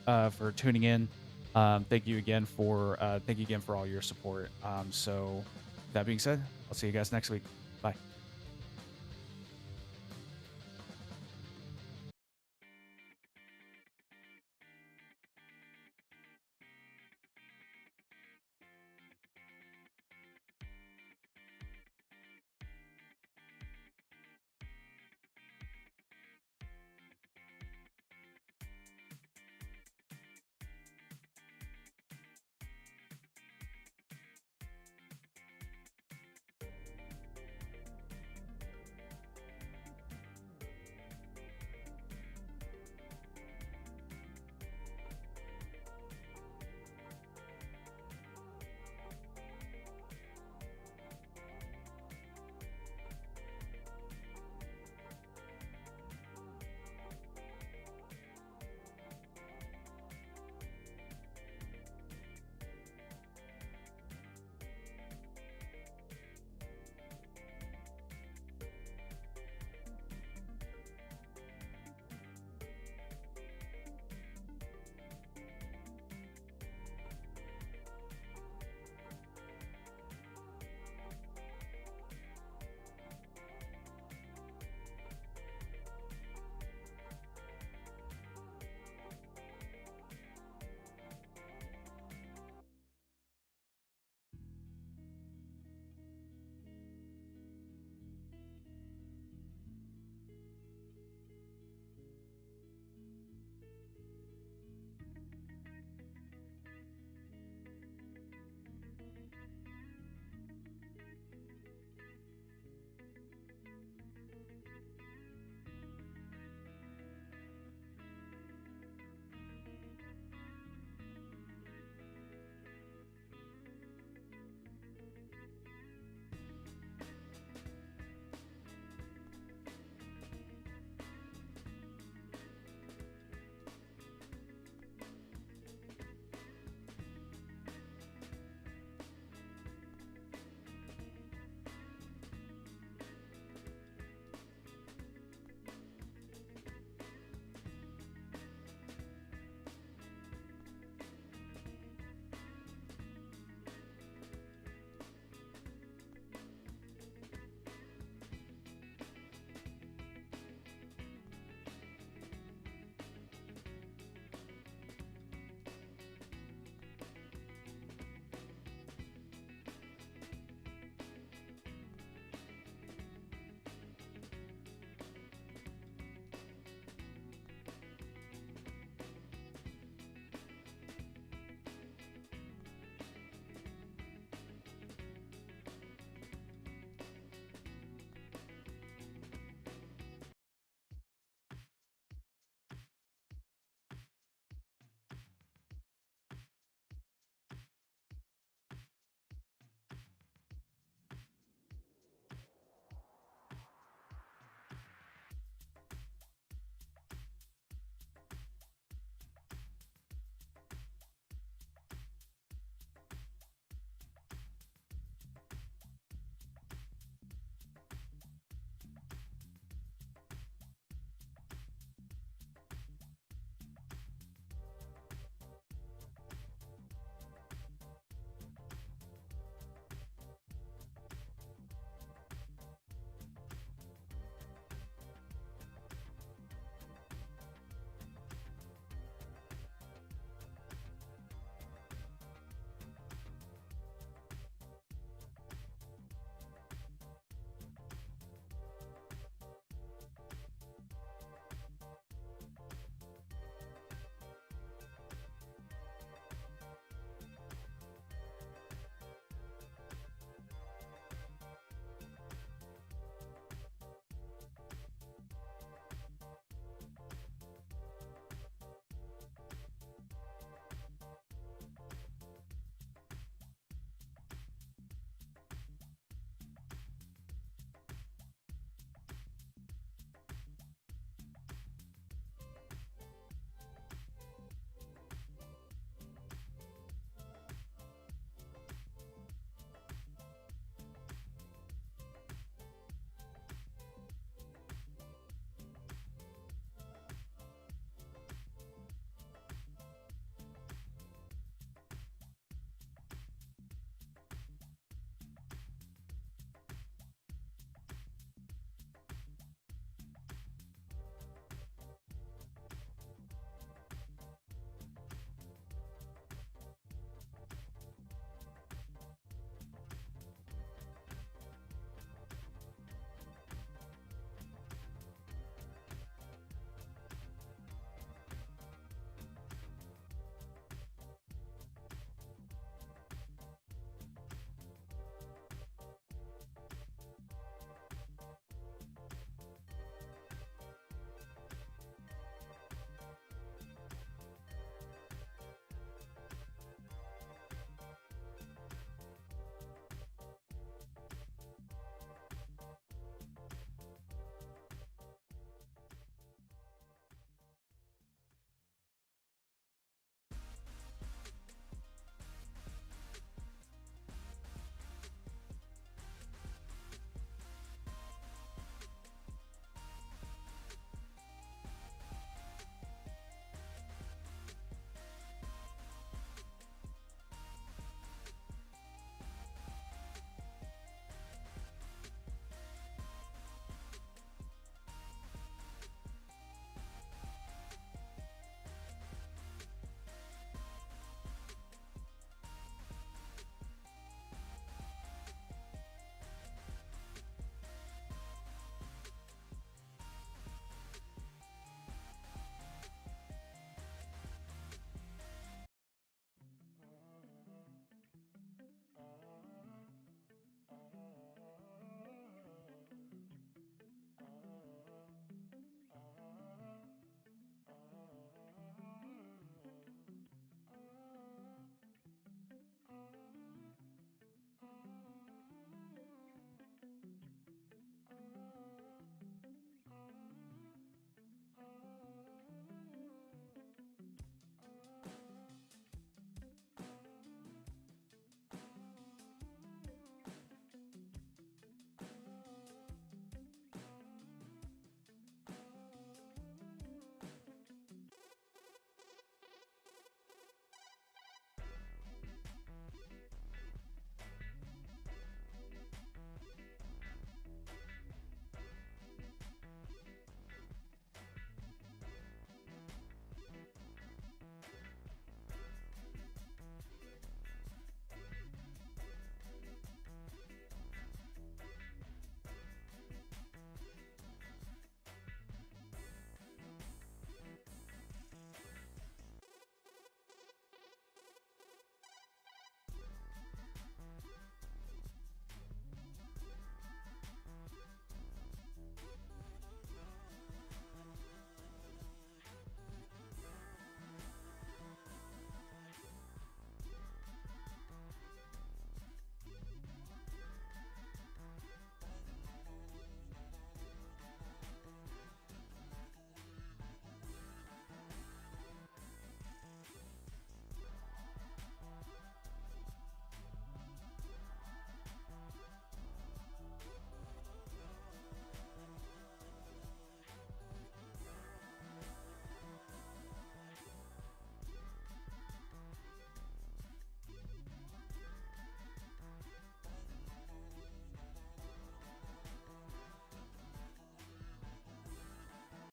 tuning in. Thank you again for all your support. So that being said, I'll see you guys next week. Bye.